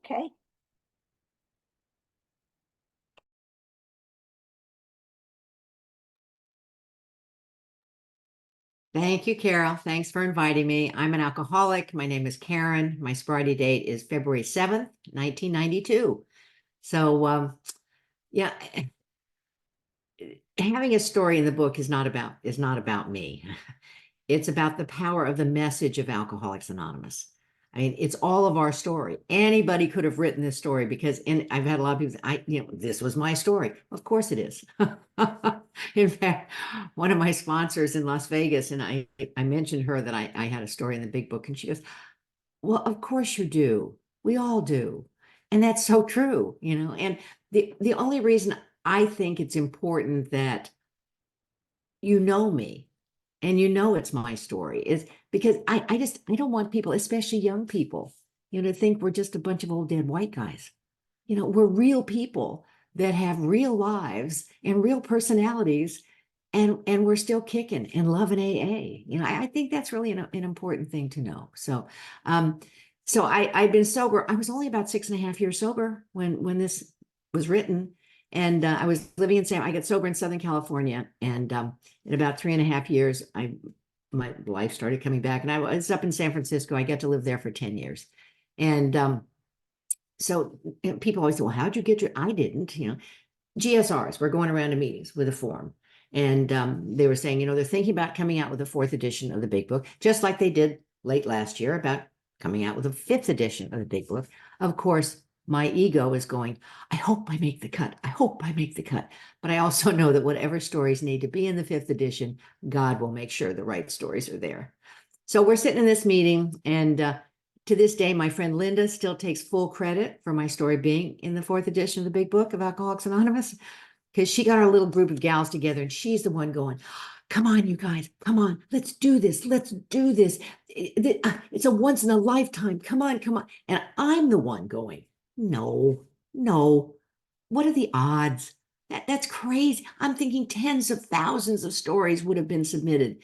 Okay. Thank you, Carol. Thanks for inviting me. I'm an alcoholic. My name is Karen. My sobriety date is February 7th, 1992. So, yeah, having a story in the book is not about me. It's about the power of the message of Alcoholics Anonymous. I mean, it's all of our story. Anybody could have written this story because I've had a lot of people say, this was my story. Of course it is. In fact, one of my sponsors in Las Vegas, and I mentioned her that I had a story in the big book, and she goes, well, of course you do. We all do. And that's so true, And the only reason I think it's important that you know me and it's my story is because I don't want people, especially young people, to think we're just a bunch of old dead white guys. We're real people that have real lives and real personalities, and we're still kicking and loving AA. I think that's really an important thing to know. So I've been sober. I was only about 6.5 years sober when this was written. And I was living I got sober in Southern California. And in about 3.5 years, my life started coming back. And I was up in San Francisco. I got to live there for 10 years. And so people always say, well, how'd you get I didn't, GSRs, we're going around to meetings with a form. And they were saying, they're thinking about coming out with a 4th edition of the big book, just like they did late last year about coming out with a 5th edition of the big book. Of course, my ego is going, I hope I make the cut. I hope I make the cut. But I also know that whatever stories need to be in the 5th edition, God will make sure the right stories are there. So we're sitting in this meeting, and to this day, my friend Linda still takes full credit for my story being in the 4th edition of the big book of Alcoholics Anonymous, because she got our little group of gals together, and she's the one going, come on, you guys, come on, let's do this. Let's do this. It's a once in a lifetime. Come on, come on. And I'm the one going, no. What are the odds? That's crazy. I'm thinking tens of thousands of stories would have been submitted.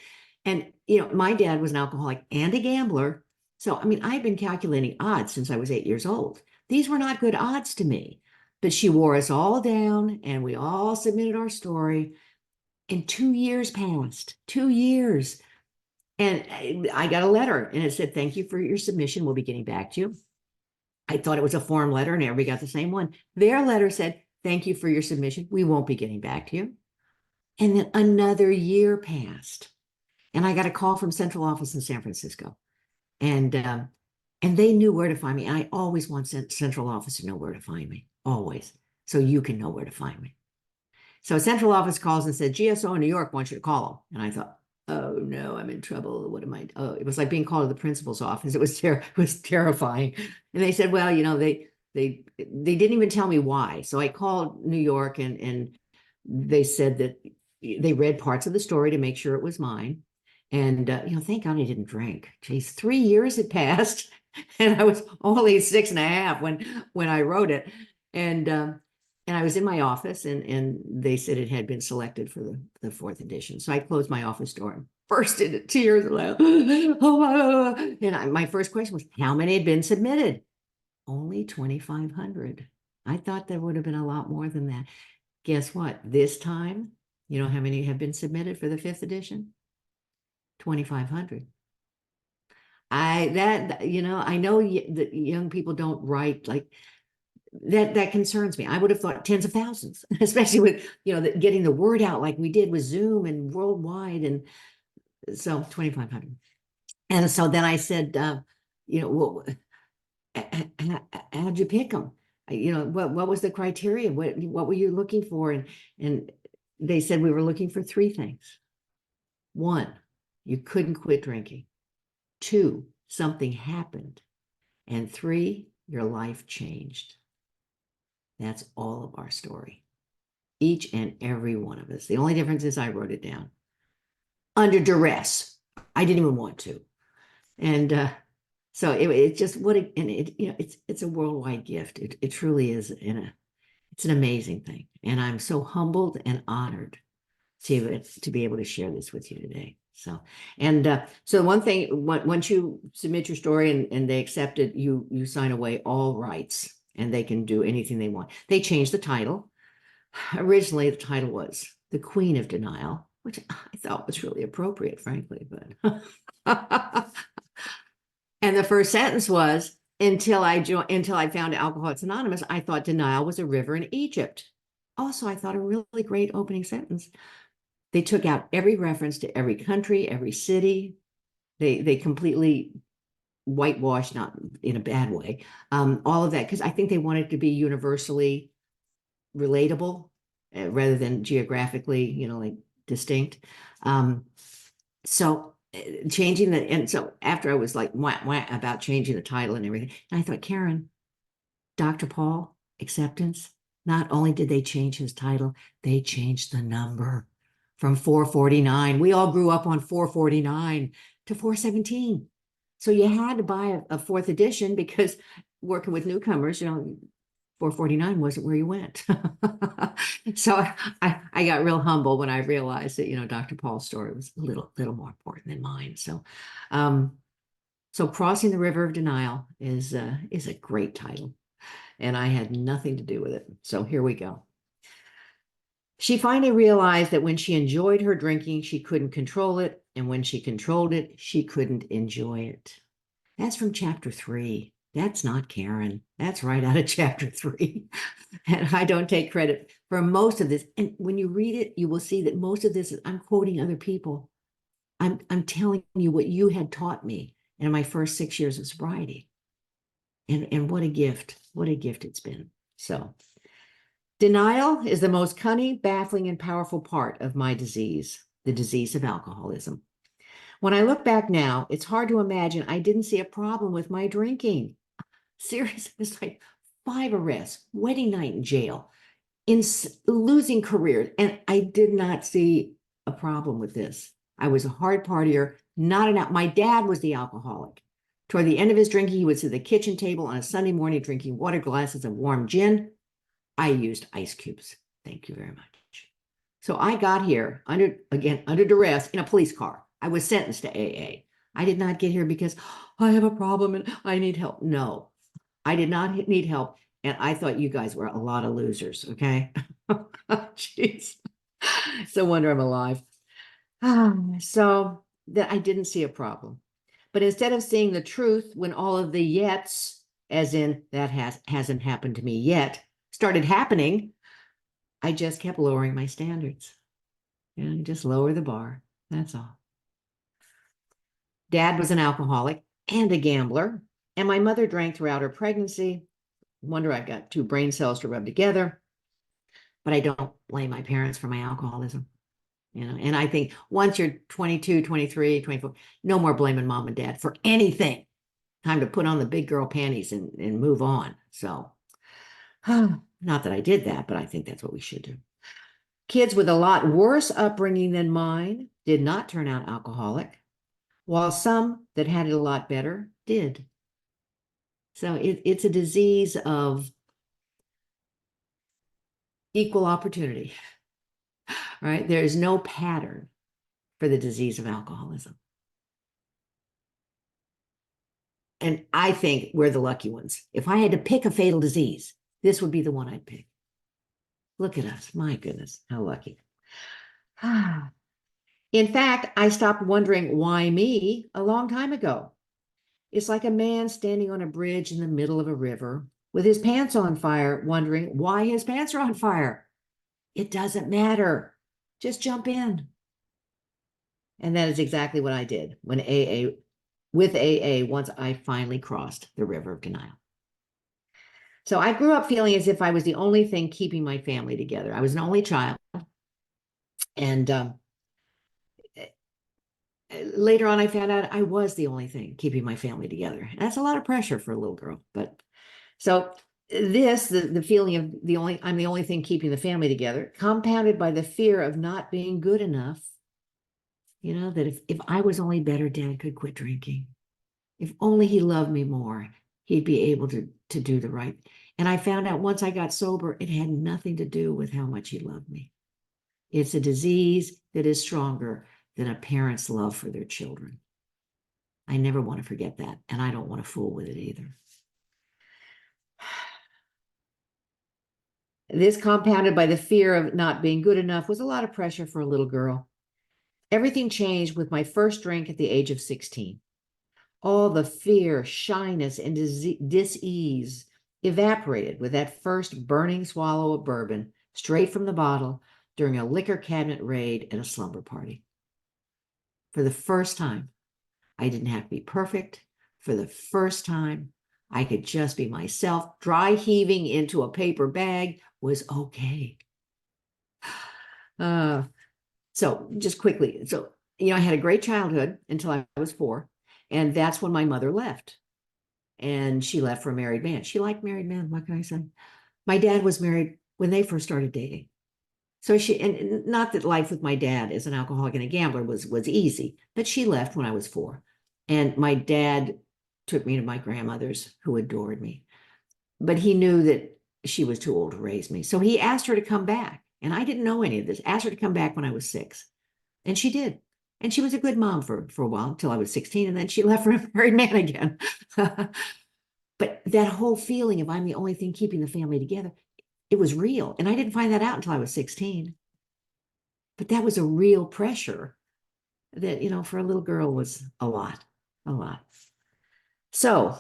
And, my dad was an alcoholic and a gambler. So, I've been calculating odds since I was 8 years old. These were not good odds to me. But she wore us all down, and we all submitted our story. And 2 years passed, 2 years. And I got a letter, and it said, thank you for your submission. We'll be getting back to you. I thought it was a form letter, and everybody got the same one. Their letter said, thank you for your submission. We won't be getting back to you. And then another year passed, and I got a call from central office in San Francisco. And they knew where to find me. I always want central office to know where to find me, always, so you can know where to find me. So central office calls and said, GSO in New York wants you to call them. And I thought, oh no, I'm in trouble. What am I? Oh, it was like being called to the principal's office. It was terrifying. And they said, well, they didn't even tell me why. So I called New York, and they said that they read parts of the story to make sure it was mine. And thank God I didn't drink. Geez, 3 years had passed, and I was only 6.5 when I wrote it. And I was in my office, and they said it had been selected for the 4th edition. So I closed my office door and burst into tears. And my first question was, how many had been submitted? Only 2,500. I thought there would have been a lot more than that. Guess what? This time, you know how many have been submitted for the 5th edition? 2,500. I know that young people don't write like that concerns me. I would have thought tens of thousands, especially with, getting the word out like we did with Zoom and worldwide. And so 2,500. And so then I said, well, how'd you pick them? What was the criteria? What were you looking for? And they said we were looking for 3 things. 1, you couldn't quit drinking. 2, something happened. And 3, your life changed. That's all of our story. Each and every one of us. The only difference is I wrote it down under duress. I didn't even want to. And so it's just it's a worldwide gift. It truly is. It's an amazing thing. And I'm so humbled and honored to be able to share this with you today. So, and so one thing, once you submit your story and they accept it, you sign away all rights and they can do anything they want. They changed the title. Originally, the title was The Queen of Denial, which I thought was really appropriate, frankly, but and the first sentence was, until I found Alcoholics Anonymous, I thought denial was a river in Egypt. Also, I thought a really great opening sentence. They took out every reference to every country, every city. They completely whitewashed, not in a bad way, all of that, because I think they wanted to be universally relatable rather than geographically, like distinct. So changing the, and so after I was like wah, wah, about changing the title and everything, and I thought, Karen, Dr. Paul, acceptance, not only did they change his title, they changed the number from 449. We all grew up on 449 to 417. So you had to buy a fourth edition because working with newcomers, 449 wasn't where you went. So I got real humble when I realized that, Dr. Paul's story was a little more important than mine. So Crossing the River of Denial is a great title, and I had nothing to do with it. So here we go. She finally realized that when she enjoyed her drinking, she couldn't control it, and when she controlled it, she couldn't enjoy it. That's from chapter 3. That's not Karen. That's right out of chapter 3. And I don't take credit for most of this. And when you read it, you will see that most of this is I'm quoting other people. I'm telling you what you had taught me in my first 6 years of sobriety. And what a gift. What a gift it's been. So denial is the most cunning, baffling, and powerful part of my disease, the disease of alcoholism. When I look back now, it's hard to imagine I didn't see a problem with my drinking. Seriously, it's like 5 arrests, wedding night in jail, losing careers, and I did not see a problem with this. I was a hard partier, not enough. My dad was the alcoholic. Toward the end of his drinking, he would sit at the kitchen table on a Sunday morning drinking water glasses of warm gin. I used ice cubes. Thank you very much. So I got here under duress in a police car. I was sentenced to AA. I did not get here because I have a problem and I need help. No, I did not need help. And I thought you guys were a lot of losers. Okay. Jeez. So wonder I'm alive. So that I didn't see a problem. But instead of seeing the truth when all of the yets, as in that hasn't happened to me yet, started happening, I just kept lowering my standards. Just lower the bar. That's all. Dad was an alcoholic and a gambler, and my mother drank throughout her pregnancy. Wonder I've got 2 brain cells to rub together, but I don't blame my parents for my alcoholism. And I think once you're 22, 23, 24, no more blaming mom and dad for anything. Time to put on the big girl panties and move on. So, not that I did that, but I think that's what we should do. Kids with a lot worse upbringing than mine did not turn out alcoholic, while some that had it a lot better did. So it's a disease of equal opportunity, right? There is no pattern for the disease of alcoholism. And I think we're the lucky ones. If I had to pick a fatal disease, this would be the one I'd pick. Look at us. My goodness, how lucky. In fact, I stopped wondering why me a long time ago. It's like a man standing on a bridge in the middle of a river with his pants on fire, wondering why his pants are on fire. It doesn't matter. Just jump in. And that is exactly what I did with AA once I finally crossed the river of denial. So I grew up feeling as if I was the only thing keeping my family together. I was an only child. And later on, I found out I was the only thing keeping my family together. And that's a lot of pressure for a little girl. But so the feeling of I'm the only thing keeping the family together, compounded by the fear of not being good enough. That if I was only better, Dad could quit drinking. If only he loved me more, he'd be able to do the right. And I found out once I got sober, it had nothing to do with how much he loved me. It's a disease that is stronger than a parent's love for their children. I never want to forget that, and I don't want to fool with it either. This, compounded by the fear of not being good enough, was a lot of pressure for a little girl. Everything changed with my first drink at the age of 16. All the fear, shyness, and dis-ease evaporated with that first burning swallow of bourbon straight from the bottle during a liquor cabinet raid at a slumber party. For the first time, I didn't have to be perfect. For the first time, I could just be myself. Dry heaving into a paper bag was okay. So just quickly, I had a great childhood until I was 4. And that's when my mother left. And she left for a married man. She liked married men. What can I say? My dad was married when they first started dating. So and not that life with my dad as an alcoholic and a gambler was easy, but she left when I was 4. And my dad took me to my grandmother's, who adored me. But he knew that she was too old to raise me. So he asked her to come back. And I didn't know any of this. Asked her to come back when I was 6. And she did. And she was a good mom for a while until I was 16. And then she left for a married man again. But that whole feeling of I'm the only thing keeping the family together, it was real. And I didn't find that out until I was 16. But that was a real pressure that, for a little girl was a lot. So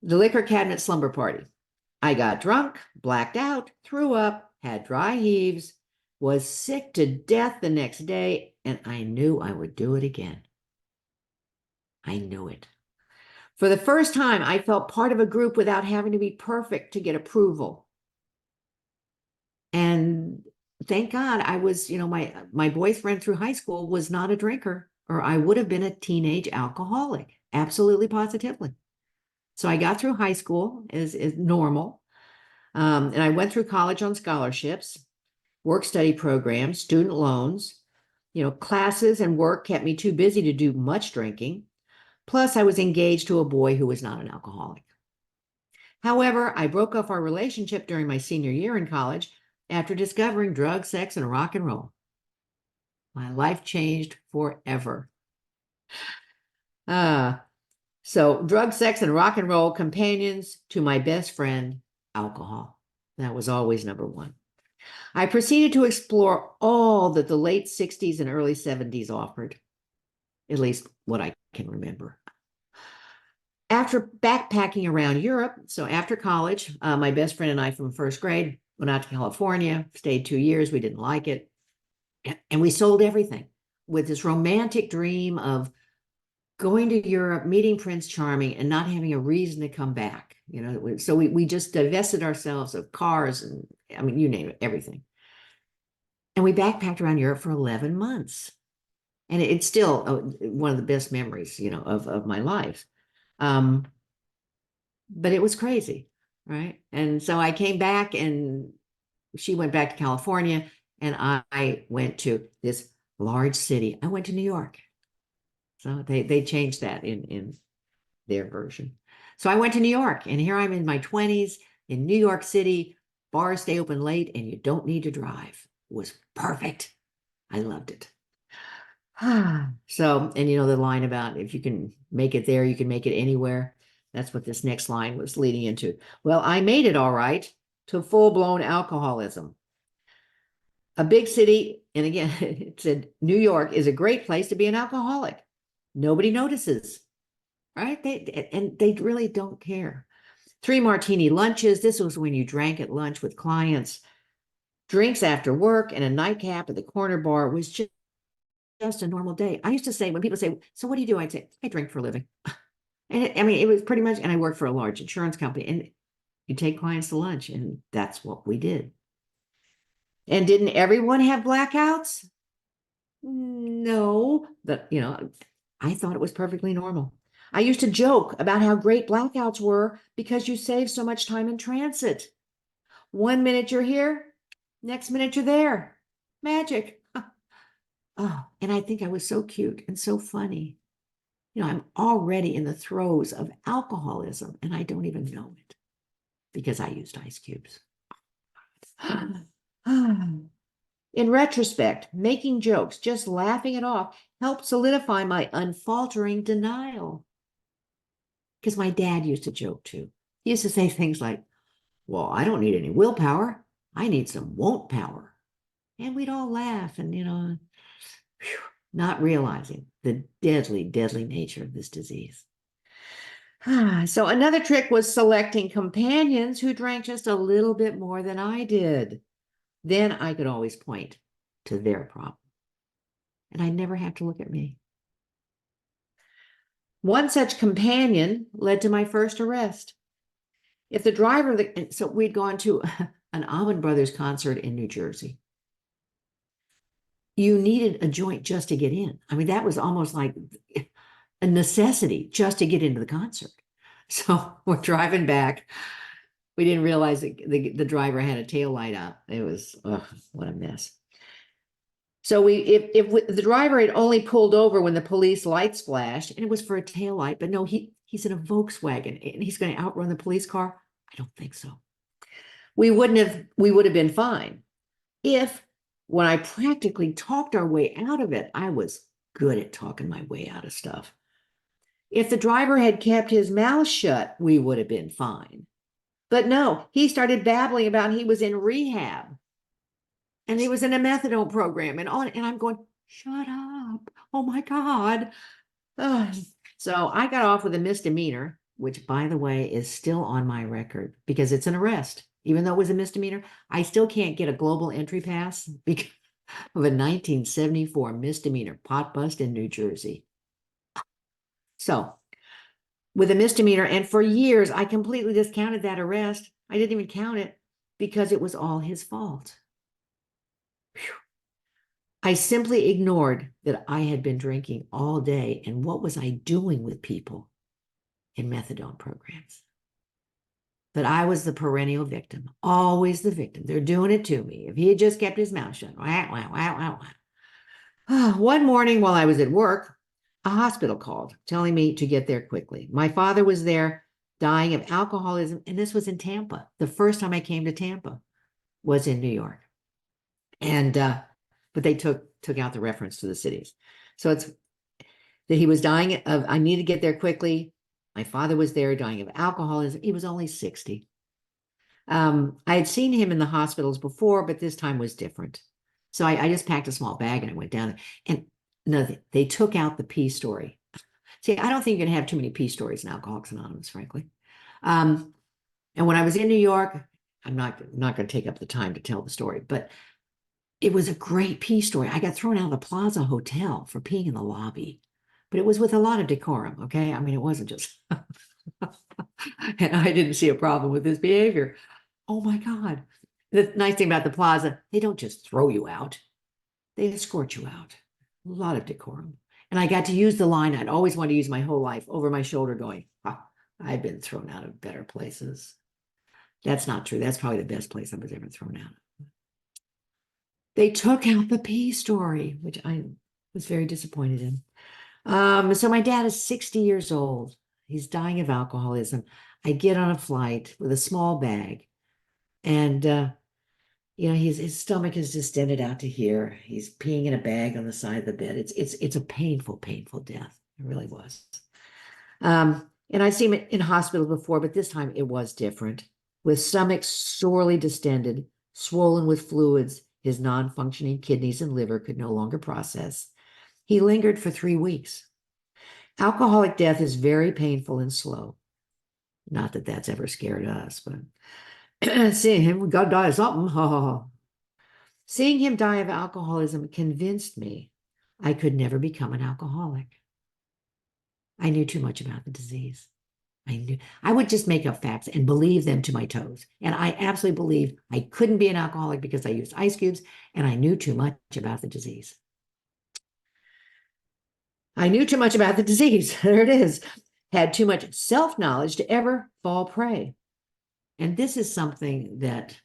the liquor cabinet slumber party. I got drunk, blacked out, threw up, had dry heaves, was sick to death the next day, and I knew I would do it again. I knew it. For the first time, I felt part of a group without having to be perfect to get approval. And thank God I was, my boyfriend through high school was not a drinker, or I would have been a teenage alcoholic, absolutely positively. So I got through high school as normal. And I went through college on scholarships, work study programs, student loans. Classes and work kept me too busy to do much drinking. Plus, I was engaged to a boy who was not an alcoholic. However, I broke off our relationship during my senior year in college after discovering drugs, sex, and rock and roll. My life changed forever. So drugs, sex, and rock and roll, companions to my best friend, alcohol. That was always number 1. I proceeded to explore all that the late 60s and early 70s offered, at least what I can remember. After backpacking around Europe, so after college, my best friend and I from first grade went out to California, stayed 2 years. We didn't like it. And we sold everything with this romantic dream of going to Europe, meeting Prince Charming, and not having a reason to come back. So we just divested ourselves of cars and, you name it, everything. And we backpacked around Europe for 11 months. And it's still one of the best memories, of my life. But it was crazy, right? And so I came back and she went back to California and I went to this large city. I went to New York. So they changed that in their version. So I went to New York and here I'm in my 20s in New York City. Bars stay open late and you don't need to drive. It was perfect. I loved it. So, and the line about if you can make it there, you can make it anywhere. That's what this next line was leading into. Well, I made it all right to full-blown alcoholism. A big city, and again, it said New York is a great place to be an alcoholic. Nobody notices, right? They really don't care. 3 martini lunches. This was when you drank at lunch with clients. Drinks after work and a nightcap at the corner bar was just a normal day. I used to say, when people say, so what do you do? I'd say, I drink for a living. And it was pretty much, and I worked for a large insurance company, and you take clients to lunch, and that's what we did. And didn't everyone have blackouts? No, but I thought it was perfectly normal. I used to joke about how great blackouts were because you save so much time in transit. 1 minute you're here, next minute you're there. Magic. Oh, and I think I was so cute and so funny. I'm already in the throes of alcoholism and I don't even know it because I used ice cubes. In retrospect, making jokes, just laughing it off, helped solidify my unfaltering denial. Because my dad used to joke too. He used to say things like, well, I don't need any willpower. I need some won't power. And we'd all laugh and, whew, not realizing the deadly, deadly nature of this disease. So another trick was selecting companions who drank just a little bit more than I did. Then I could always point to their problem. And I never have to look at me. One such companion led to my first arrest. If the driver, so we'd gone to an Allman Brothers concert in New Jersey. You needed a joint just to get in. I mean, that was almost like a necessity just to get into the concert. So we're driving back. We didn't realize that the driver had a tail light up. It was, what a mess. So if the driver had only pulled over when the police lights flashed, and it was for a tail light, but no, he's in a Volkswagen and he's going to outrun the police car. I don't think so. We would have been fine if, when I practically talked our way out of it, I was good at talking my way out of stuff. If the driver had kept his mouth shut, we would have been fine. But no, he started babbling about he was in rehab and he was in a methadone program and on. And I'm going, shut up. Oh my God. So I got off with a misdemeanor, which, by the way, is still on my record because it's an arrest. Even though it was a misdemeanor, I still can't get a global entry pass because of a 1974 misdemeanor pot bust in New Jersey. So with a misdemeanor, and for years, I completely discounted that arrest. I didn't even count it because it was all his fault. Whew. I simply ignored that I had been drinking all day, and what was I doing with people in methadone programs? But I was the perennial victim, always the victim. They're doing it to me. If he had just kept his mouth shut. Wah, wah, wah, wah. One morning while I was at work, a hospital called telling me to get there quickly. My father was there dying of alcoholism, and this was in Tampa. The first time I came to Tampa was in New York. And but they took out the reference to the cities. So it's that he was dying of, I need to get there quickly. My father was there dying of alcoholism. He was only 60. I had seen him in the hospitals before, but this time was different. So I just packed a small bag and I went down there. And no, they took out the P story. See, I don't think you're going to have too many P stories in Alcoholics Anonymous, frankly. And when I was in New York, I'm not going to take up the time to tell the story, but it was a great P story. I got thrown out of the Plaza Hotel for peeing in the lobby, but it was with a lot of decorum. Okay. I mean, it wasn't just, and I didn't see a problem with his behavior. Oh my God. The nice thing about the Plaza, they don't just throw you out, they escort you out. A lot of decorum. And I got to use the line I'd always wanted to use my whole life over my shoulder going, I've been thrown out of better places. That's not true. That's probably the best place I was ever thrown out of. They took out the P story, which I was very disappointed in. So my dad is 60 years old. He's dying of alcoholism. I get on a flight with a small bag, and his stomach is distended out to here. He's peeing in a bag on the side of the bed. It's a painful, painful death. It really was. And I've seen it in hospitals before, but this time it was different. With stomach sorely distended, swollen with fluids, his non-functioning kidneys and liver could no longer process. He lingered for 3 weeks. Alcoholic death is very painful and slow. Not that that's ever scared us, but seeing him, we gotta die of something. Seeing him die of alcoholism convinced me I could never become an alcoholic. I knew too much about the disease. I knew I would just make up facts and believe them to my toes. And I absolutely believed I couldn't be an alcoholic because I used ice cubes and I knew too much about the disease. I knew too much about the disease. There it is. Had too much self-knowledge to ever fall prey. And this is something that,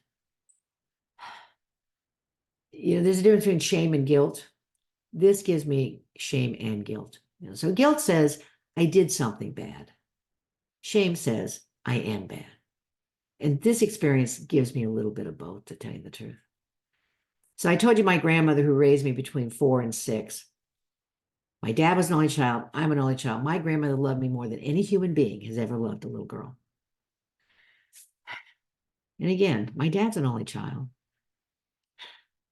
there's a difference between shame and guilt. This gives me shame and guilt. So guilt says, I did something bad. Shame says, I am bad. And this experience gives me a little bit of both, to tell you the truth. So I told you my grandmother who raised me between 4 and 6. My dad was an only child. I'm an only child. My grandmother loved me more than any human being has ever loved a little girl. And again, my dad's an only child.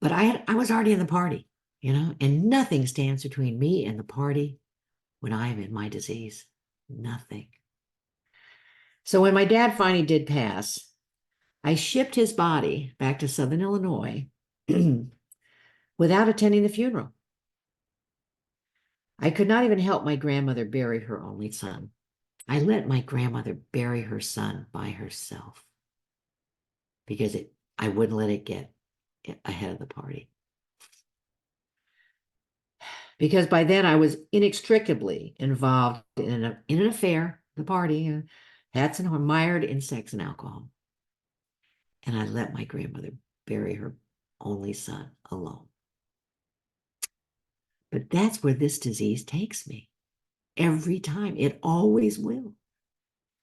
But I was already in the party, and nothing stands between me and the party when I am in my disease. Nothing. So when my dad finally did pass, I shipped his body back to Southern Illinois without attending the funeral. I could not even help my grandmother bury her only son. I let my grandmother bury her son by herself because I wouldn't let it get ahead of the party. Because by then I was inextricably involved in an affair, the party, hats and horn, mired in sex and alcohol. And I let my grandmother bury her only son alone. But that's where this disease takes me every time. It always will.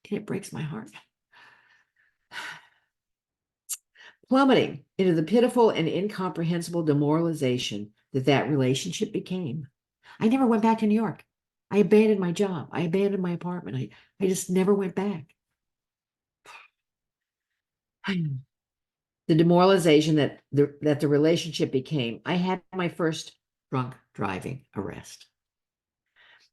And it breaks my heart. Plummeting into the pitiful and incomprehensible demoralization that relationship became. I never went back to New York. I abandoned my job. I abandoned my apartment. I just never went back. The demoralization that the relationship became. I had my first drunk driving arrest.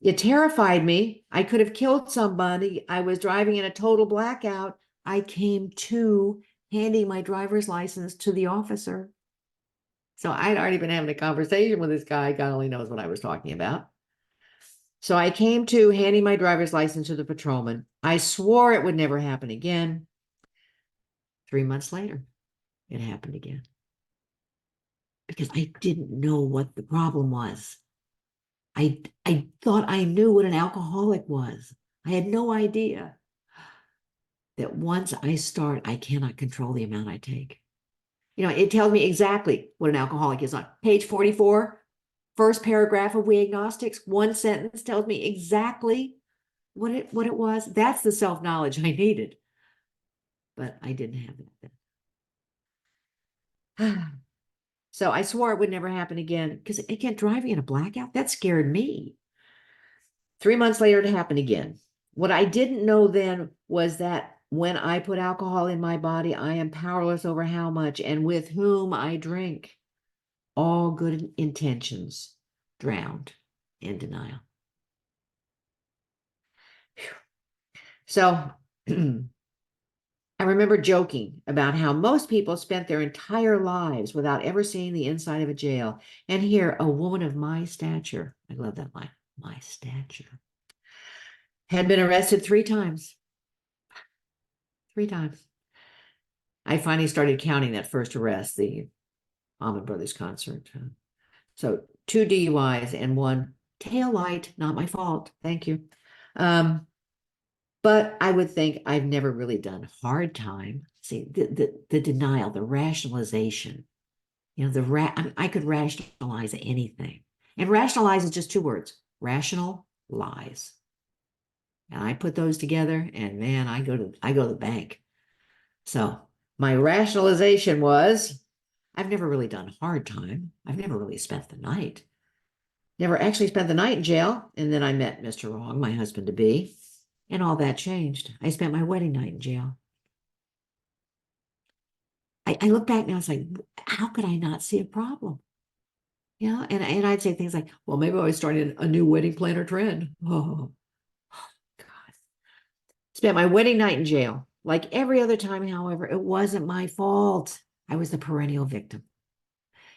It terrified me. I could have killed somebody. I was driving in a total blackout. I came to handing my driver's license to the officer. So I'd already been having a conversation with this guy. God only knows what I was talking about. So I came to handing my driver's license to the patrolman. I swore it would never happen again. 3 months later, it happened again. Because I didn't know what the problem was. I thought I knew what an alcoholic was. I had no idea that once I start, I cannot control the amount I take. It tells me exactly what an alcoholic is on page 44, first paragraph of We Agnostics. One sentence tells me exactly what it was. That's the self-knowledge I needed. But I didn't have that then. So I swore it would never happen again because, again, driving in a blackout, that scared me. 3 months later, it happened again. What I didn't know then was that when I put alcohol in my body, I am powerless over how much and with whom I drink. All good intentions drowned in denial. So I remember joking about how most people spent their entire lives without ever seeing the inside of a jail. And here, a woman of my stature, I love that line, my stature, had been arrested 3 times. 3 times. I finally started counting that first arrest, the Allman Brothers concert. So 2 DUIs and 1 tail light, not my fault. Thank you. But I would think I've never really done hard time. See, the denial, the rationalization, I could rationalize anything. And rationalize is just 2 words, rational lies. And I put those together and man, I go to the bank. So my rationalization was, I've never really done hard time. I've never really spent the night. Never actually spent the night in jail. And then I met Mr. Wrong, my husband-to-be, and all that changed. I spent my wedding night in jail. I look back now, it's like, how could I not see a problem? And I'd say things like, well, maybe I was starting a new wedding planner trend. Oh, God. Spent my wedding night in jail. Like every other time, however, it wasn't my fault. I was the perennial victim.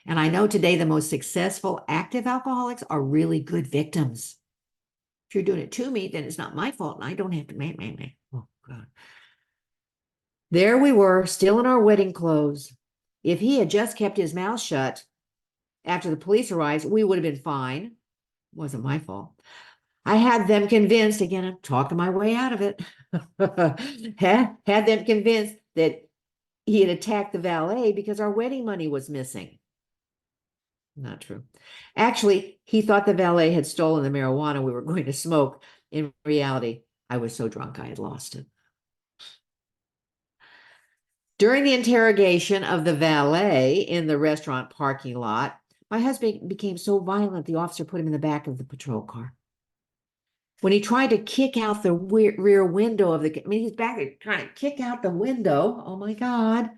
And I know today the most successful active alcoholics are really good victims. If you're doing it to me, then it's not my fault, and I don't have to. Man. Oh, God. There we were, still in our wedding clothes. If he had just kept his mouth shut after the police arrived, we would have been fine. It wasn't my fault. I had them convinced, again, I'm talking my way out of it, had them convinced that he had attacked the valet because our wedding money was missing. Not true. Actually, he thought the valet had stolen the marijuana we were going to smoke. In reality, I was so drunk I had lost it. During the interrogation of the valet in the restaurant parking lot, my husband became so violent, the officer put him in the back of the patrol car. When he tried to kick out the rear window of the, I mean, he's back there trying to kick out the window. Oh my God.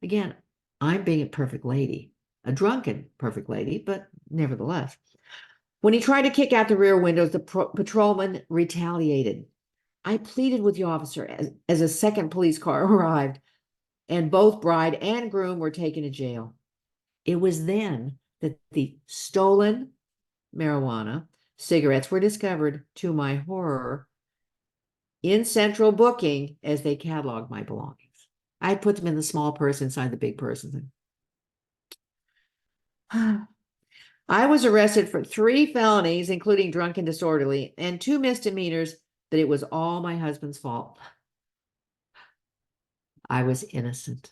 Again, I'm being a perfect lady, a drunken perfect lady, but nevertheless. When he tried to kick out the rear windows, the patrolman retaliated. I pleaded with the officer as a second police car arrived, and both bride and groom were taken to jail. It was then that the stolen marijuana cigarettes were discovered, to my horror, in central booking as they cataloged my belongings. I put them in the small purse inside the big purse. I was arrested for 3 felonies, including drunk and disorderly, and 2 misdemeanors, but it was all my husband's fault. I was innocent.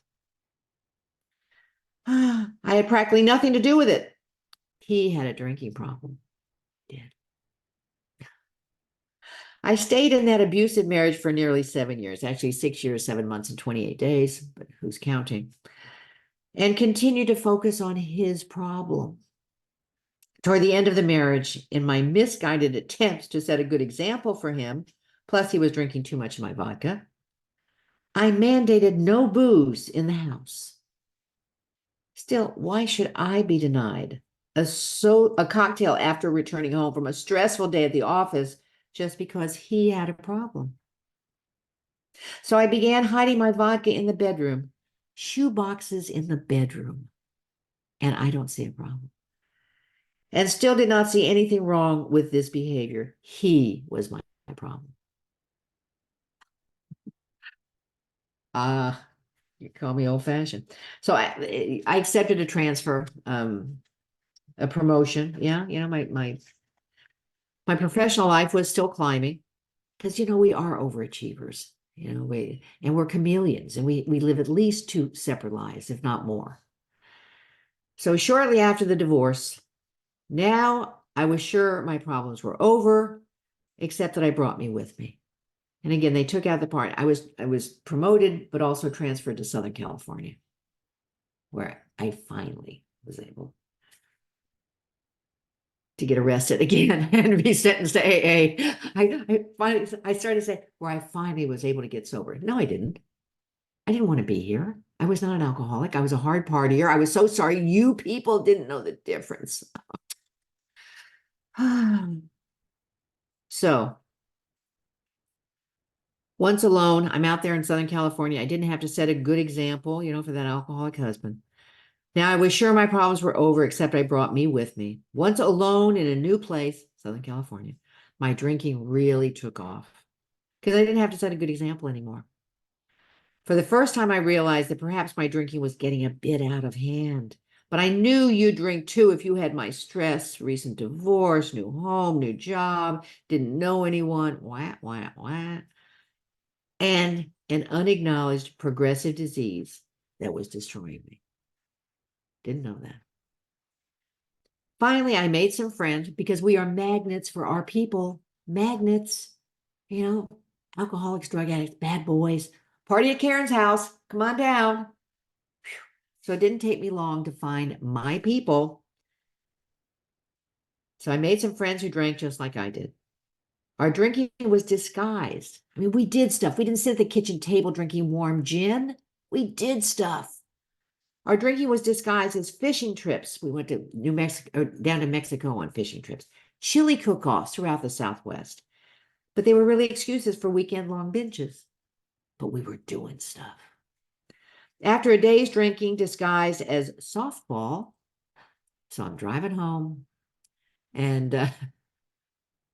I had practically nothing to do with it. He had a drinking problem. He did. I stayed in that abusive marriage for nearly 7 years, actually 6 years, 7 months, and 28 days, but who's counting? And continued to focus on his problem. Toward the end of the marriage, in my misguided attempts to set a good example for him, plus he was drinking too much of my vodka, I mandated no booze in the house. Still, why should I be denied a cocktail after returning home from a stressful day at the office just because he had a problem? So I began hiding my vodka in the bedroom, shoe boxes in the bedroom, and I don't see a problem. And still did not see anything wrong with this behavior. He was my problem. You call me old-fashioned. So I accepted a transfer, a promotion. Yeah, my professional life was still climbing because we are overachievers. We're chameleons, and we live at least 2 separate lives, if not more. So shortly after the divorce, now I was sure my problems were over, except that I brought me with me. And again, they took out the part. I was promoted, but also transferred to Southern California, where I finally was able to get arrested again and be sentenced to AA. I started to say where I finally was able to get sober. No, I didn't. I didn't want to be here. I was not an alcoholic. I was a hard partier. I was so sorry. You people didn't know the difference. So once alone, I'm out there in Southern California. I didn't have to set a good example, for that alcoholic husband. Now, I was sure my problems were over, except I brought me with me. Once alone in a new place, Southern California, my drinking really took off because I didn't have to set a good example anymore. For the first time, I realized that perhaps my drinking was getting a bit out of hand. But I knew you'd drink too if you had my stress, recent divorce, new home, new job, didn't know anyone, and an unacknowledged progressive disease that was destroying me. Didn't know that. Finally, I made some friends because we are magnets for our people. Magnets, alcoholics, drug addicts, bad boys. Party at Karen's house. Come on down. So it didn't take me long to find my people. So I made some friends who drank just like I did. Our drinking was disguised. I mean, we did stuff. We didn't sit at the kitchen table drinking warm gin. We did stuff. Our drinking was disguised as fishing trips. We went to New Mexico, down to Mexico on fishing trips, chili cook-offs throughout the Southwest. But they were really excuses for weekend-long binges. But we were doing stuff. After a day's drinking disguised as softball, so I'm driving home, and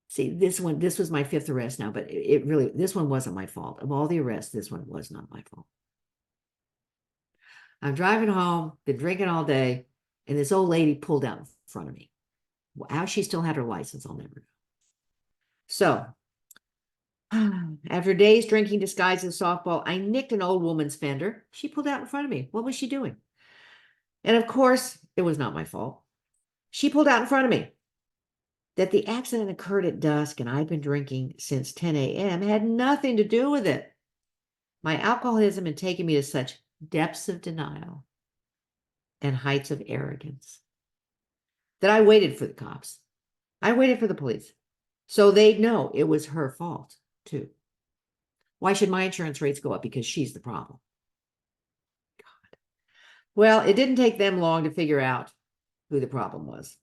see, this was my 5th arrest now, but this one wasn't my fault. Of all the arrests, this one was not my fault. I'm driving home, been drinking all day, and this old lady pulled out in front of me. How she still had her license, I'll never know. So, after days drinking disguised as softball, I nicked an old woman's fender. She pulled out in front of me. What was she doing? And of course, it was not my fault. She pulled out in front of me. That the accident occurred at dusk and I'd been drinking since 10 a.m. had nothing to do with it. My alcoholism had taken me to such depths of denial, and heights of arrogance that I waited for the cops. I waited for the police. So they'd know it was her fault, too. Why should my insurance rates go up? Because she's the problem. God. Well, it didn't take them long to figure out who the problem was.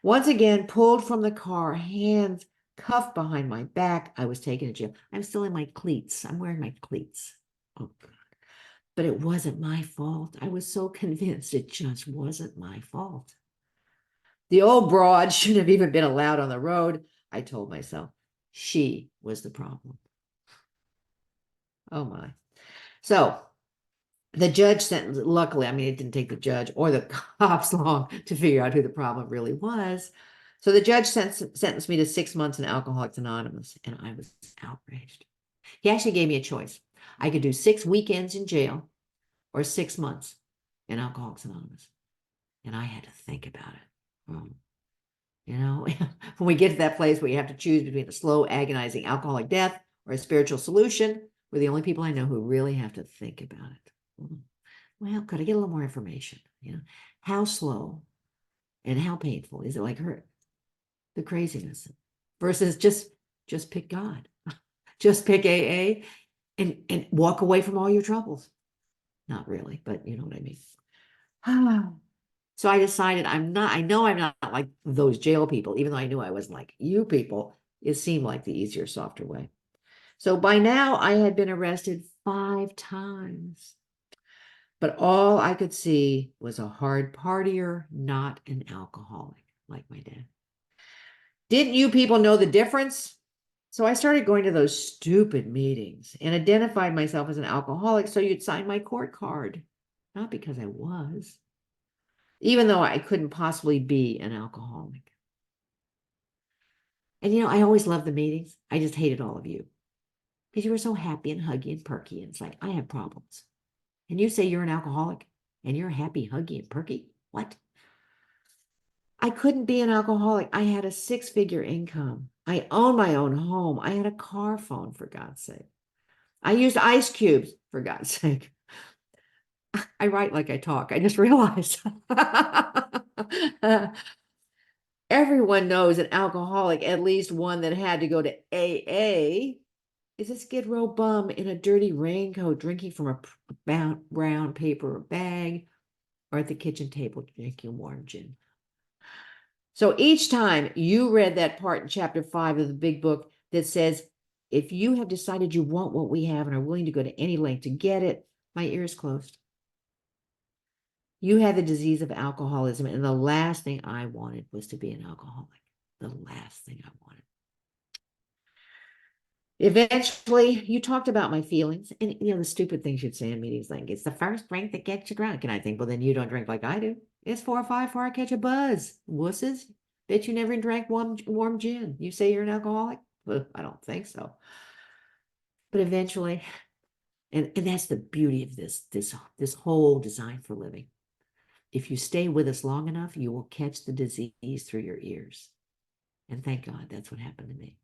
Once again, pulled from the car, hands cuffed behind my back, I was taken to jail. I'm still in my cleats. I'm wearing my cleats. Oh, God. But it wasn't my fault. I was so convinced it just wasn't my fault. The old broad shouldn't have even been allowed on the road, I told myself. She was the problem. Oh, my. So the judge sentenced, luckily, I mean, it didn't take the judge or the cops long to figure out who the problem really was. So the judge sentenced me to 6 months in Alcoholics Anonymous, and I was outraged. He actually gave me a choice. I could do 6 weekends in jail or 6 months in Alcoholics Anonymous. And I had to think about it. You know, when we get to that place where you have to choose between a slow, agonizing alcoholic death or a spiritual solution, we're the only people I know who really have to think about it. Well, could I get a little more information? You know, how slow and how painful is it, like her, the craziness, versus just pick God, just pick AA, and walk away from all your troubles. Not really, but you know what I mean. So I decided I know I'm not like those jail people, even though I knew I wasn't like you people. It seemed like the easier, softer way. So by now I had been arrested 5 times. But all I could see was a hard partier, not an alcoholic, like my dad. Didn't you people know the difference? So I started going to those stupid meetings and identified myself as an alcoholic so you'd sign my court card. Not because I was, even though I couldn't possibly be an alcoholic. And you know, I always loved the meetings. I just hated all of you because you were so happy and huggy and perky. And it's like, I have problems. And you say you're an alcoholic and you're happy, huggy, and perky? What? I couldn't be an alcoholic. I had a 6-figure income. I owned my own home. I had a car phone, for God's sake. I used ice cubes, for God's sake. I write like I talk. I just realized. Everyone knows an alcoholic, at least one that had to go to AA, is a Skid Row bum in a dirty raincoat drinking from a brown paper bag or at the kitchen table drinking warm gin. So each time you read that part in chapter 5 of the big book that says, if you have decided you want what we have and are willing to go to any length to get it, my ears closed. You had the disease of alcoholism, and the last thing I wanted was to be an alcoholic. The last thing I wanted. Eventually, you talked about my feelings and, you know, the stupid things you'd say in meetings, like, it's the first drink that gets you drunk. And I think, well, then you don't drink like I do. It's 4 or 5 before I catch a buzz. Wusses. Bet you never drank warm gin. You say you're an alcoholic? Well, I don't think so. But eventually, and that's the beauty of this whole design for living. If you stay with us long enough, you will catch the disease through your ears. And thank God that's what happened to me.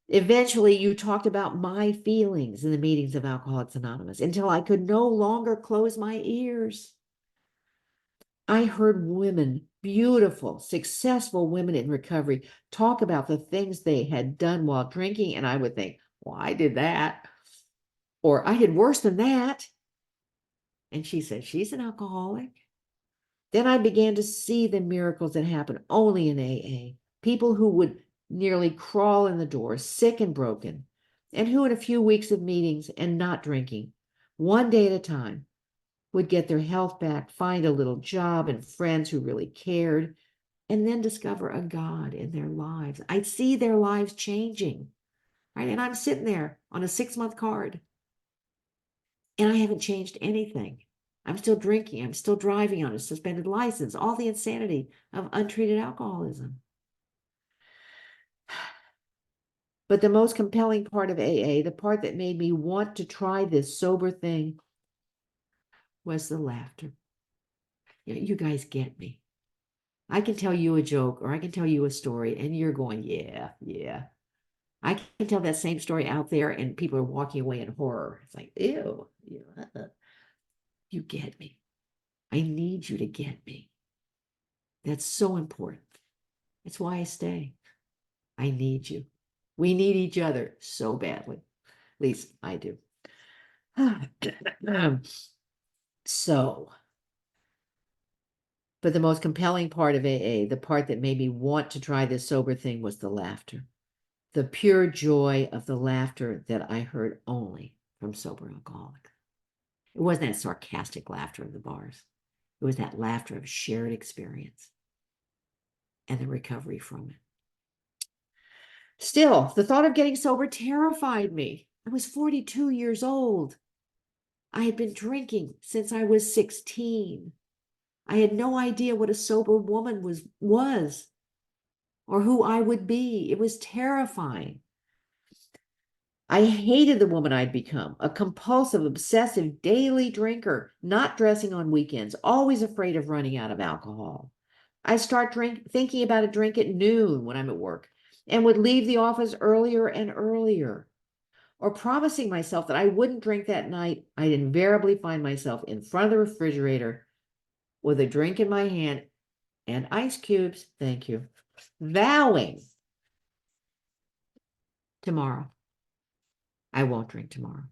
Eventually, you talked about my feelings in the meetings of Alcoholics Anonymous until I could no longer close my ears. I heard women, beautiful, successful women in recovery, talk about the things they had done while drinking, and I would think, well, I did that. Or I did worse than that. And she said, she's an alcoholic. Then I began to see the miracles that happen only in AA. People who would nearly crawl in the door, sick and broken, and who in a few weeks of meetings and not drinking, one day at a time, would get their health back, find a little job and friends who really cared, and then discover a God in their lives. I'd see their lives changing, right? And I'm sitting there on a 6-month card, and I haven't changed anything. I'm still drinking. I'm still driving on a suspended license, all the insanity of untreated alcoholism. But the most compelling part of AA, the part that made me want to try this sober thing, was the laughter. You guys get me. I can tell you a joke or I can tell you a story and you're going, yeah, yeah. I can tell that same story out there and people are walking away in horror. It's like, ew. Yeah. You get me. I need you to get me. That's so important. That's why I stay. I need you. We need each other so badly. At least I do. So, but the most compelling part of AA, the part that made me want to try this sober thing, was the laughter. The pure joy of the laughter that I heard only from sober alcoholics. It wasn't that sarcastic laughter of the bars. It was that laughter of shared experience and the recovery from it. Still, the thought of getting sober terrified me. I was 42 years old. I had been drinking since I was 16. I had no idea what a sober woman was or who I would be. It was terrifying. I hated the woman I'd become, a compulsive, obsessive, daily drinker, not dressing on weekends, always afraid of running out of alcohol. I start thinking about a drink at noon when I'm at work and would leave the office earlier and earlier. Or promising myself that I wouldn't drink that night, I'd invariably find myself in front of the refrigerator with a drink in my hand and ice cubes, thank you, vowing tomorrow, I won't drink tomorrow.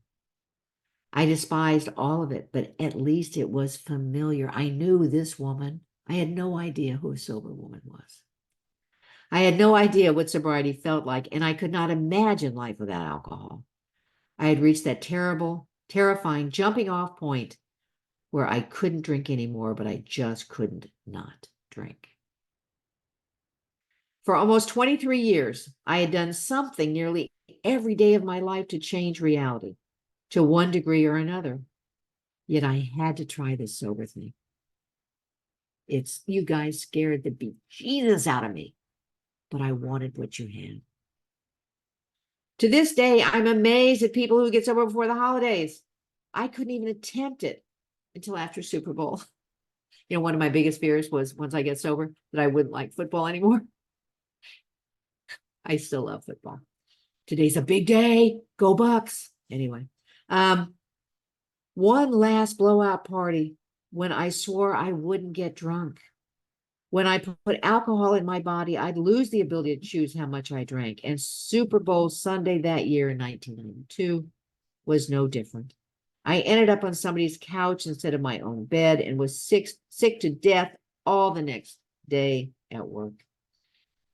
I despised all of it, but at least it was familiar. I knew this woman. I had no idea who a sober woman was. I had no idea what sobriety felt like, and I could not imagine life without alcohol. I had reached that terrible, terrifying jumping off point where I couldn't drink anymore, but I just couldn't not drink. For almost 23 years, I had done something nearly every day of my life to change reality to one degree or another. Yet I had to try this sober thing. You guys scared the bejesus out of me, but I wanted what you had. To this day, I'm amazed at people who get sober before the holidays. I couldn't even attempt it until after Super Bowl. You know, one of my biggest fears was once I get sober that I wouldn't like football anymore. I still love football. Today's a big day. Go Bucks. Anyway, one last blowout party when I swore I wouldn't get drunk. When I put alcohol in my body, I'd lose the ability to choose how much I drank. And Super Bowl Sunday that year in 1992 was no different. I ended up on somebody's couch instead of my own bed and was sick to death all the next day at work.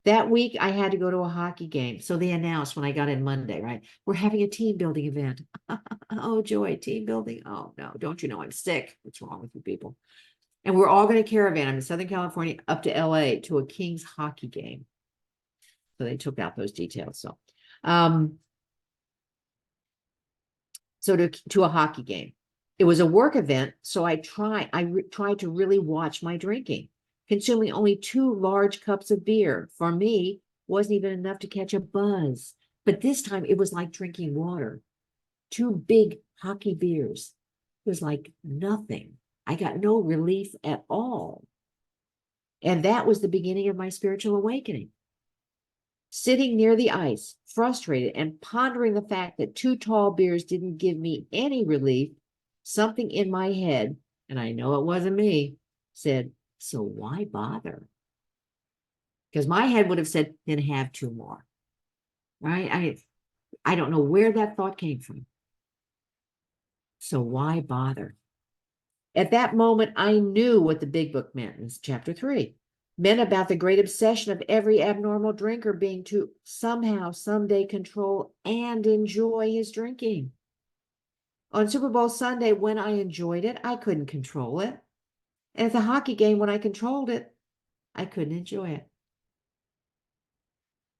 That week, I had to go to a hockey game. So they announced when I got in Monday, right? We're having a team building event. Oh, joy, team building. Oh, no, don't you know I'm sick? What's wrong with you people? And we're all going to caravan. I'm in Southern California up to LA to a Kings hockey game. So they took out those details. So to a hockey game. It was a work event, so I tried to really watch my drinking, consuming only 2 large cups of beer. For me, wasn't even enough to catch a buzz. But this time it was like drinking water. 2 big hockey beers. It was like nothing. I got no relief at all. And that was the beginning of my spiritual awakening. Sitting near the ice, frustrated and pondering the fact that 2 tall beers didn't give me any relief, something in my head, and I know it wasn't me, said, so why bother? Because my head would have said, then have 2 more, right? I don't know where that thought came from. So why bother? At that moment, I knew what the big book meant in chapter 3. Meant about the great obsession of every abnormal drinker being to somehow, someday control and enjoy his drinking. On Super Bowl Sunday, when I enjoyed it, I couldn't control it. And at the hockey game, when I controlled it, I couldn't enjoy it.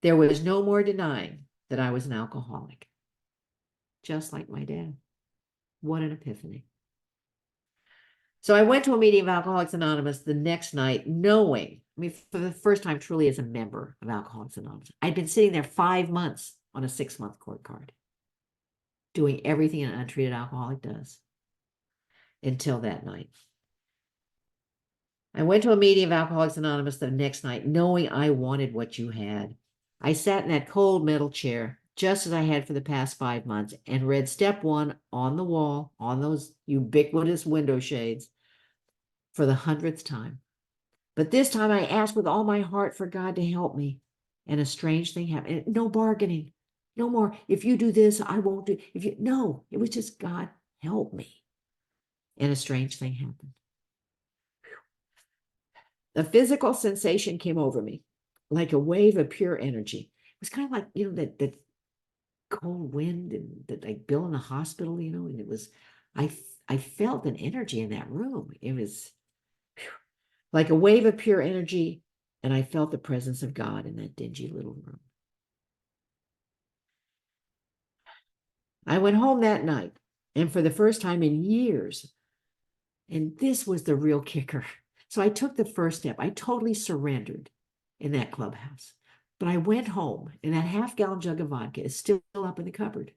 There was no more denying that I was an alcoholic. Just like my dad. What an epiphany. So I went to a meeting of Alcoholics Anonymous the next night, knowing, for the first time truly as a member of Alcoholics Anonymous. I'd been sitting there 5 months on a 6-month court card, doing everything an untreated alcoholic does until that night. I went to a meeting of Alcoholics Anonymous the next night, knowing I wanted what you had. I sat in that cold metal chair, just as I had for the past 5 months, and read step 1 on the wall, on those ubiquitous window shades, for the 100th time. But this time I asked with all my heart for God to help me. And a strange thing happened. No bargaining. No more. If you do this, I won't do. If you no, it was just God help me. And a strange thing happened. The physical sensation came over me like a wave of pure energy. It was kind of like, that cold wind and that like Bill in the hospital, and it was, I felt an energy in that room. It was like a wave of pure energy, and I felt the presence of God in that dingy little room. I went home that night, and for the first time in years, and this was the real kicker. So I took the first step. I totally surrendered in that clubhouse. But I went home, and that half-gallon jug of vodka is still up in the cupboard.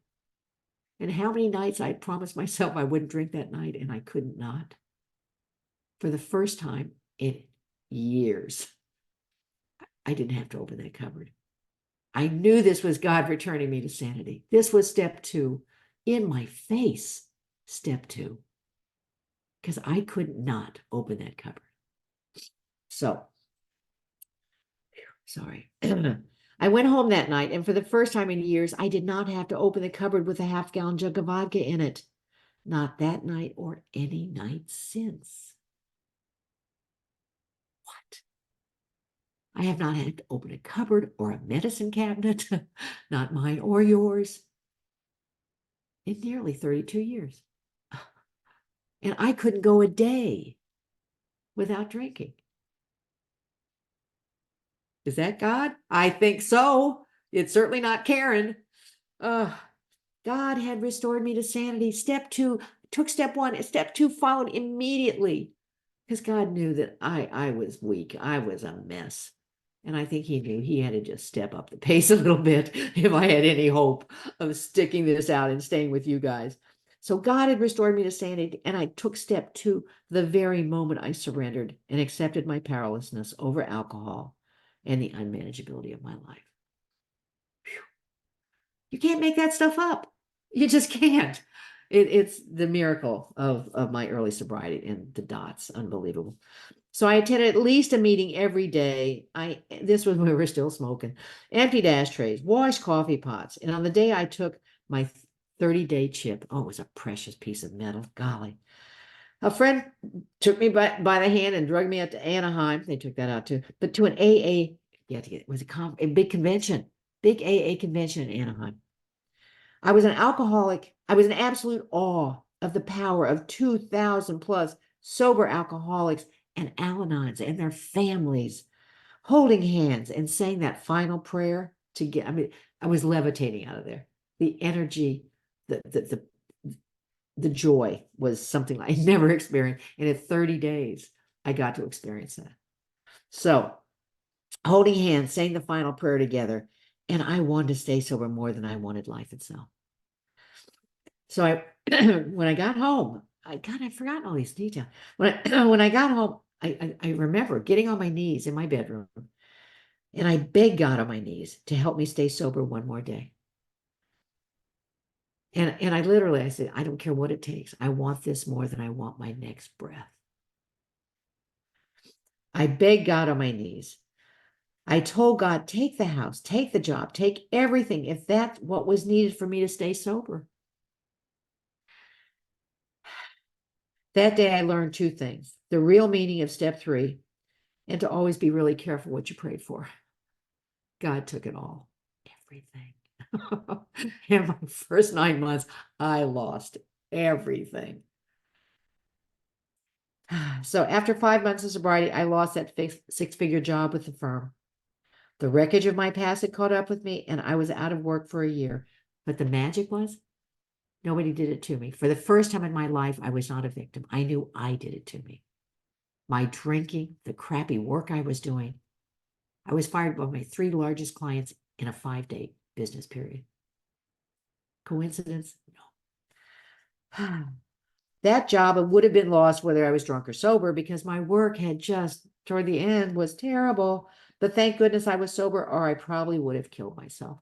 And how many nights I promised myself I wouldn't drink that night, and I could not. For the first time in years, I didn't have to open that cupboard. I knew this was God returning me to sanity. This was step 2, in my face, step 2, because I could not open that cupboard. So, sorry. I went home that night, and for the first time in years, I did not have to open the cupboard with a half-gallon jug of vodka in it. Not that night or any night since. What? I have not had to open a cupboard or a medicine cabinet, not mine or yours, in nearly 32 years. And I couldn't go a day without drinking. Is that God? I think so. It's certainly not Karen. God had restored me to sanity. Step 2, took step 1, step 2 followed immediately, because God knew that I was weak. I was a mess. And I think he knew he had to just step up the pace a little bit if I had any hope of sticking this out and staying with you guys. So God had restored me to sanity, and I took step 2 the very moment I surrendered and accepted my powerlessness over alcohol and the unmanageability of my life. Whew. You can't make that stuff up. You just can't. It's the miracle of my early sobriety, and the dots, unbelievable. So I attended at least a meeting every day. This was when we were still smoking. Emptied ashtrays, washed coffee pots. And on the day I took my 30-day chip, oh, it was a precious piece of metal. Golly. A friend took me by the hand and drugged me out to Anaheim. They took that out too. But to an AA, it was a big convention, big AA convention in Anaheim. I was an alcoholic. I was in absolute awe of the power of 2,000 plus sober alcoholics and Al-Anons and their families holding hands and saying that final prayer to get. I was levitating out of there. The energy, the joy was something I never experienced. And in 30 days, I got to experience that. So, holding hands, saying the final prayer together, and I wanted to stay sober more than I wanted life itself. So when I got home, I've forgotten all these details. When I got home, I remember getting on my knees in my bedroom, and I begged God on my knees to help me stay sober one more day. And I said, I don't care what it takes. I want this more than I want my next breath. I begged God on my knees. I told God, take the house, take the job, take everything, if that's what was needed for me to stay sober. That day, I learned 2 things: the real meaning of step 3, and to always be really careful what you prayed for. God took it all, everything. In my first 9 months, I lost everything. So after 5 months of sobriety, I lost that 6-figure job with the firm. The wreckage of my past had caught up with me, and I was out of work for a year. But the magic was, nobody did it to me. For the first time in my life, I was not a victim. I knew I did it to me. My drinking, the crappy work I was doing. I was fired by my 3 largest clients in a 5-day business period. Coincidence? No. That job would have been lost whether I was drunk or sober, because my work had just, toward the end, was terrible. But thank goodness I was sober, or I probably would have killed myself.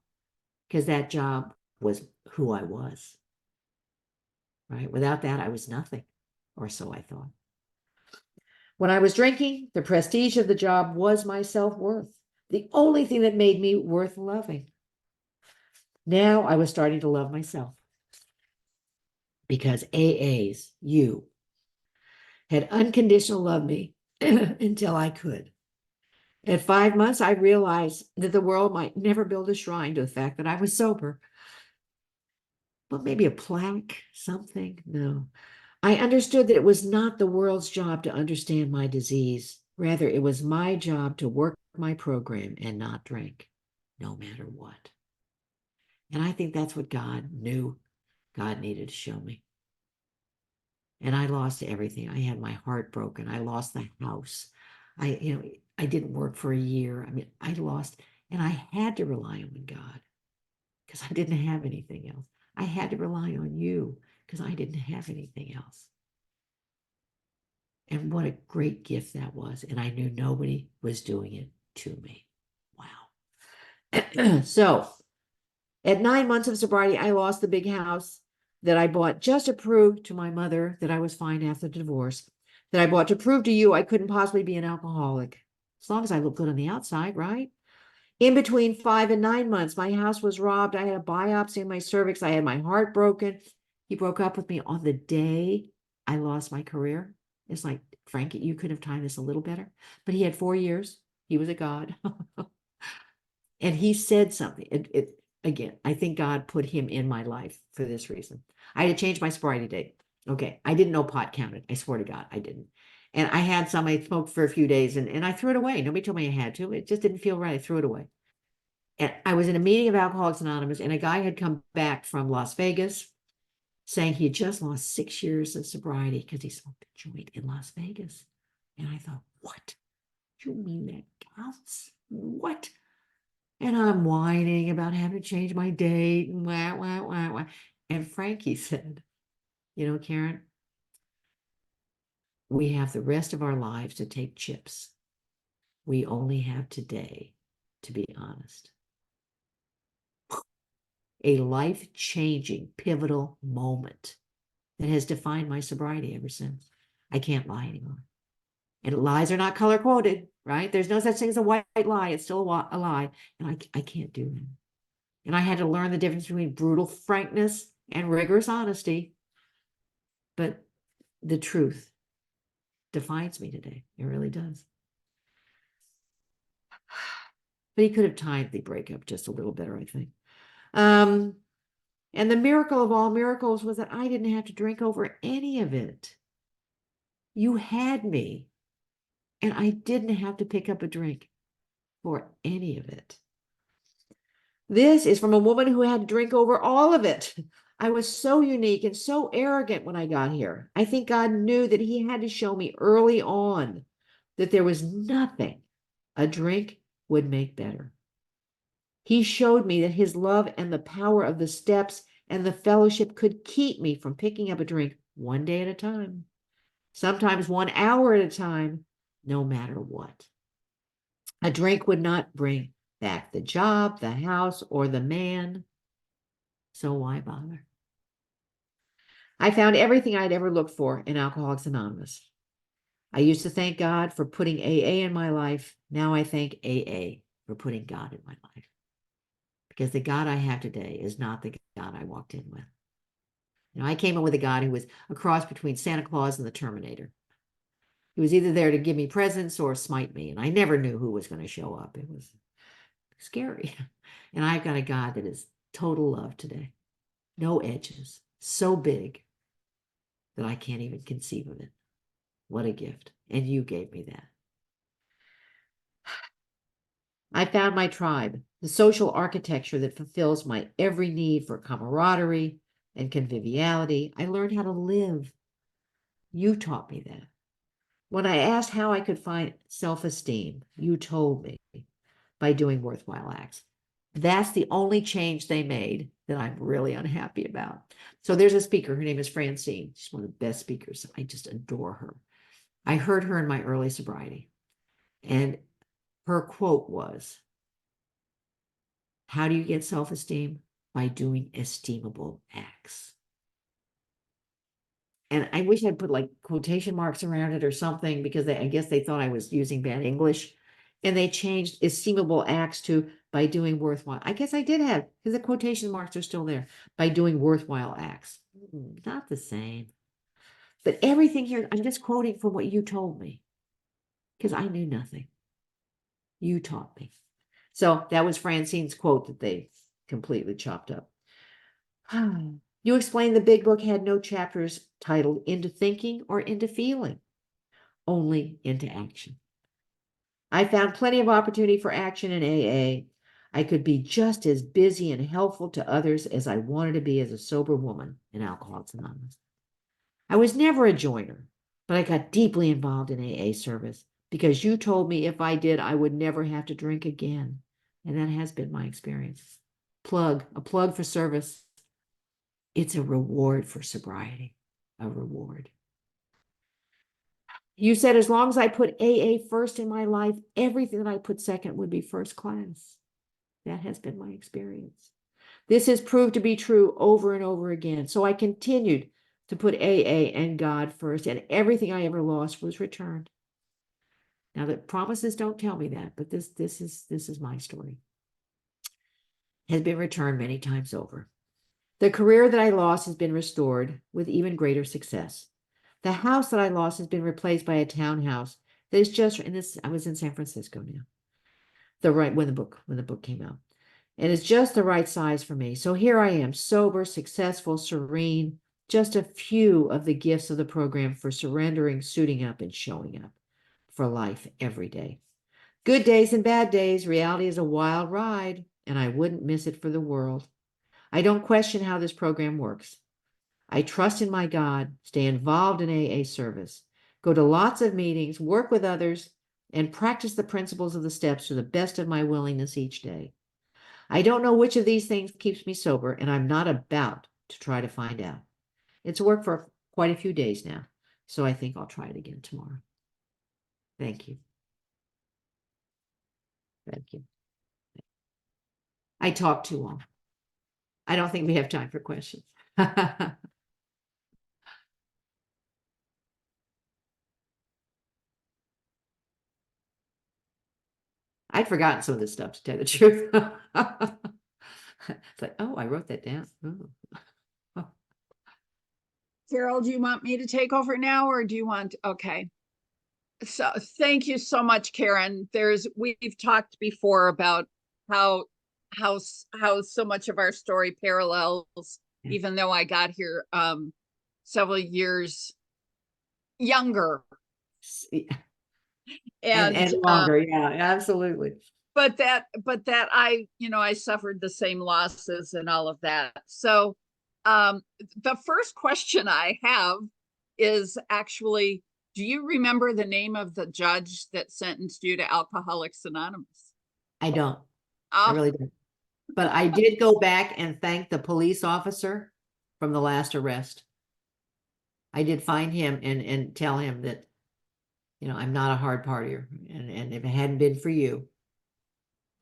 because that job was who I was, right? Without that, I was nothing, or so I thought. When I was drinking, the prestige of the job was my self-worth, the only thing that made me worth loving. Now I was starting to love myself because you, had unconditional love me until I could. At 5 months, I realized that the world might never build a shrine to the fact that I was sober. But maybe a plaque, something? No. I understood that it was not the world's job to understand my disease. Rather, it was my job to work my program and not drink, no matter what. And I think that's what God knew God needed to show me. And I lost everything. I had my heart broken. I lost the house. I didn't work for a year. I mean, I lost, and I had to rely on God because I didn't have anything else. I had to rely on you because I didn't have anything else. And what a great gift that was. And I knew nobody was doing it to me. Wow. So at 9 months of sobriety, I lost the big house that I bought just to prove to my mother that I was fine after the divorce, that I bought to prove to you I couldn't possibly be an alcoholic, as long as I look good on the outside, right? In between 5 and 9 months, my house was robbed. I had a biopsy in my cervix. I had my heart broken. He broke up with me on the day I lost my career. It's like, Frankie, you could have timed this a little better. But he had 4 years. He was a god. And he said something. Again, I think God put him in my life for this reason. I had to change my sobriety date. Okay. I didn't know pot counted. I swear to God, I didn't. And I had some, I smoked for a few days and I threw it away. Nobody told me I had to. It just didn't feel right. I threw it away. And I was in a meeting of Alcoholics Anonymous, and a guy had come back from Las Vegas saying he had just lost 6 years of sobriety because he smoked a joint in Las Vegas. And I thought, what? You mean that counts? What? And I'm whining about having to change my date and wah, wah, wah, wah. And Frankie said, Karen, we have the rest of our lives to take chips. We only have today to be honest. A life-changing, pivotal moment that has defined my sobriety ever since. I can't lie anymore. And lies are not color coded, right? There's no such thing as a white lie. It's still a lie. And I can't do that. And I had to learn the difference between brutal frankness and rigorous honesty. But the truth defines me today. It really does. But he could have timed the breakup just a little better, I think. And the miracle of all miracles was that I didn't have to drink over any of it. You had me, and I didn't have to pick up a drink for any of it. This is from a woman who had to drink over all of it. I was so unique and so arrogant when I got here. I think God knew that he had to show me early on that there was nothing a drink would make better. He showed me that his love and the power of the steps and the fellowship could keep me from picking up a drink one day at a time, sometimes 1 hour at a time, no matter what. A drink would not bring back the job, the house, or the man. So why bother? I found everything I'd ever looked for in Alcoholics Anonymous. I used to thank God for putting AA in my life. Now I thank AA for putting God in my life. Because the God I have today is not the God I walked in with. I came in with a God who was a cross between Santa Claus and the Terminator. He was either there to give me presents or smite me, and I never knew who was going to show up. It was scary. And I've got a God that is total love today. No edges. So big that I can't even conceive of it. What a gift. And you gave me that. I found my tribe, the social architecture that fulfills my every need for camaraderie and conviviality. I learned how to live. You taught me that. When I asked how I could find self-esteem, you told me by doing worthwhile acts. That's the only change they made that I'm really unhappy about. So there's a speaker. Her name is Francine. She's one of the best speakers. I just adore her. I heard her in my early sobriety. And her quote was, How do you get self-esteem? By doing esteemable acts. And I wish I'd put like quotation marks around it or something, because I guess they thought I was using bad English. And they changed esteemable acts to by doing worthwhile. I guess I did have, because the quotation marks are still there, by doing worthwhile acts. Not the same. But everything here, I'm just quoting from what you told me, because I knew nothing. You taught me. So that was Francine's quote that they completely chopped up. You explained the big book had no chapters titled Into Thinking or Into Feeling, only Into Action. I found plenty of opportunity for action in AA. I could be just as busy and helpful to others as I wanted to be as a sober woman in Alcoholics Anonymous. I was never a joiner, but I got deeply involved in AA service because you told me if I did, I would never have to drink again. And that has been my experience. A plug for service. It's a reward for sobriety, a reward. You said as long as I put AA first in my life, everything that I put second would be first class. That has been my experience. This has proved to be true over and over again. So I continued to put AA and God first, and everything I ever lost was returned. Now, the promises don't tell me that, but this is my story. Has been returned many times over. The career that I lost has been restored with even greater success. The house that I lost has been replaced by a townhouse that is just in this. I was in San Francisco now. When the book came out. And it's just the right size for me. So here I am, sober, successful, serene, just a few of the gifts of the program for surrendering, suiting up, and showing up for life every day. Good days and bad days, reality is a wild ride, and I wouldn't miss it for the world. I don't question how this program works. I trust in my God, stay involved in AA service, go to lots of meetings, work with others, and practice the principles of the steps to the best of my willingness each day. I don't know which of these things keeps me sober, and I'm not about to try to find out. It's worked for quite a few days now, so I think I'll try it again tomorrow. Thank you. Thank you. I talked too long. I don't think we have time for questions. I'd forgotten some of this stuff, to tell you the truth. It's like, oh, I wrote that down. Oh. Carol, do you want me to take over now, or do you want, okay. So thank you so much, Karen. We've talked before about how so much of our story parallels, even though I got here several years younger. And longer, yeah, absolutely. But that I suffered the same losses and all of that. So the first question I have is actually, do you remember the name of the judge that sentenced you to Alcoholics Anonymous? I don't. I really don't. But I did go back and thank the police officer from the last arrest. I did find him and tell him that, I'm not a hard partier. And if it hadn't been for you,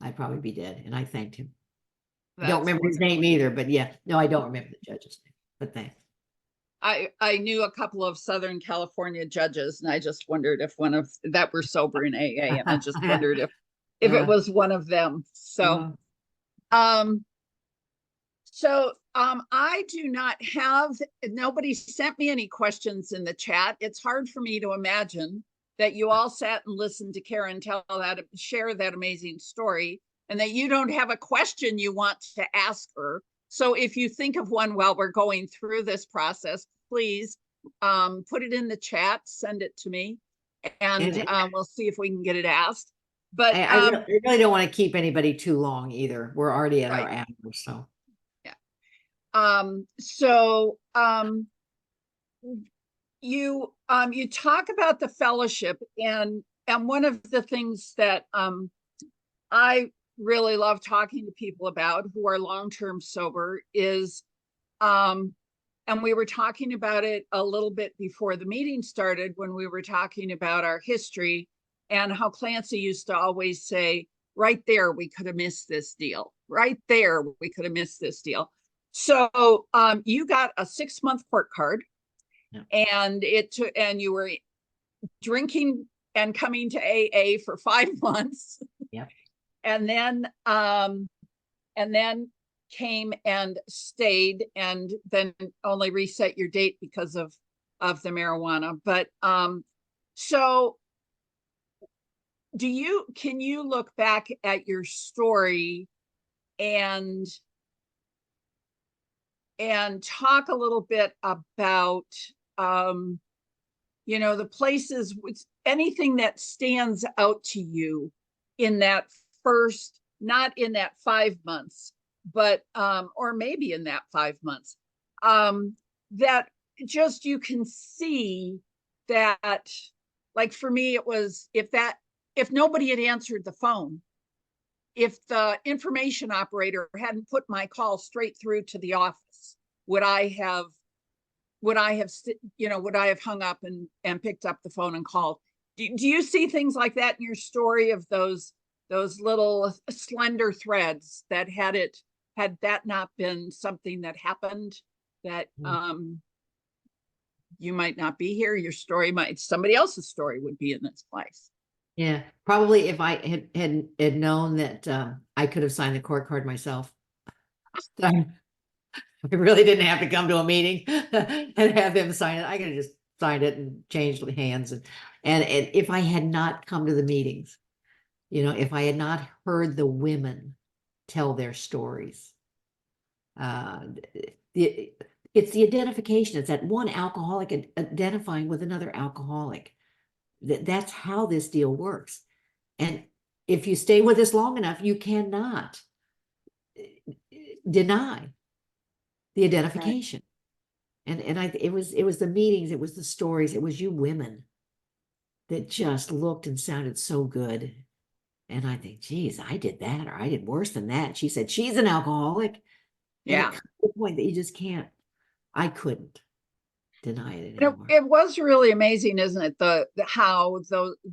I'd probably be dead. And I thanked him. I don't remember his name either, but yeah, no, I don't remember the judge's name, but thanks. I knew a couple of Southern California judges, and I just wondered if one of that were sober in AA, and I just wondered if it was one of them. So, I do not have, nobody sent me any questions in the chat. It's hard for me to imagine that you all sat and listened to Karen share that amazing story, and that you don't have a question you want to ask her. So if you think of one while we're going through this process, please put it in the chat, send it to me, and we'll see if we can get it asked. But I really don't want to keep anybody too long either. We're already at our hour, so. Yeah. You talk about the fellowship, and one of the things that I really love talking to people about who are long-term sober is, and we were talking about it a little bit before the meeting started, when we were talking about our history and how Clancy used to always say, right there, we could have missed this deal. right there, we could have missed this deal. So you got a 6-month court card, Yeah. and and you were drinking and coming to AA for 5 months. Yeah. And then came and stayed, and then only reset your date because of the marijuana. But so can you look back at your story and talk a little bit about the places, anything that stands out to you in that first, not in that 5 months, but or maybe in that 5 months, that just you can see that, like for me, it was if nobody had answered the phone, if the information operator hadn't put my call straight through to the office, would I have would I have hung up and picked up the phone and called? Do you see things like that in your story, of those little slender threads that had that not been something that happened, that you might not be here, your story somebody else's story would be in this place? Yeah, probably if I had known that I could have signed the court card myself. I really didn't have to come to a meeting and have them sign it. I could have just signed it and changed hands. And if I had not come to the meetings, if I had not heard the women tell their stories, it's the identification. It's that one alcoholic identifying with another alcoholic. That's how this deal works. And if you stay with us long enough, you cannot deny the identification. Right. And it was the meetings, it was the stories, it was you women that just looked and sounded so good. And I think, geez, I did that, or I did worse than that. She said she's an alcoholic. Yeah. And it comes to the point that you just can't. I couldn't deny it anymore. It was really amazing, isn't it? How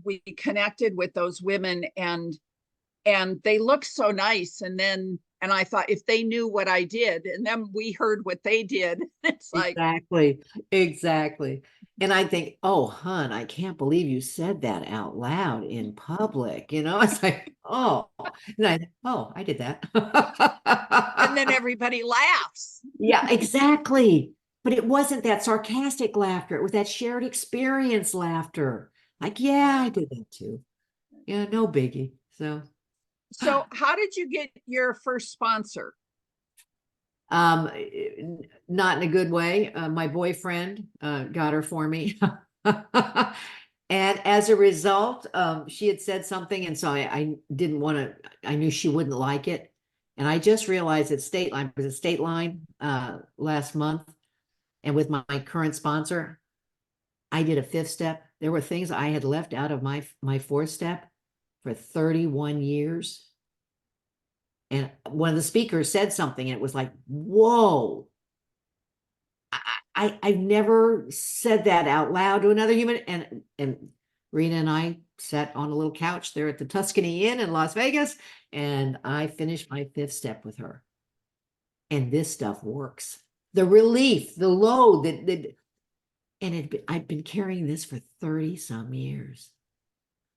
we connected with those women, and they looked so nice. And I thought, if they knew what I did, and then we heard what they did, it's like, exactly. And I think, oh, hon, I can't believe you said that out loud in public. It's like, oh, and I did that. And then everybody laughs. Yeah, exactly. But it wasn't that sarcastic laughter. It was that shared experience laughter. Like, yeah, I did that too. Yeah, no biggie. So how did you get your first sponsor? Not in a good way. My boyfriend got her for me. And as a result, she had said something, and so I didn't want to, I knew she wouldn't like it. And I just realized that State Line was a State Line last month. And with my current sponsor, I did a 5th step. There were things I had left out of my 4th step for 31 years. And one of the speakers said something, and it was like, whoa. I've never said that out loud to another human. And Rena and I sat on a little couch there at the Tuscany Inn in Las Vegas, and I finished my 5th step with her. And this stuff works. The relief, the load I've been carrying this for 30 some years.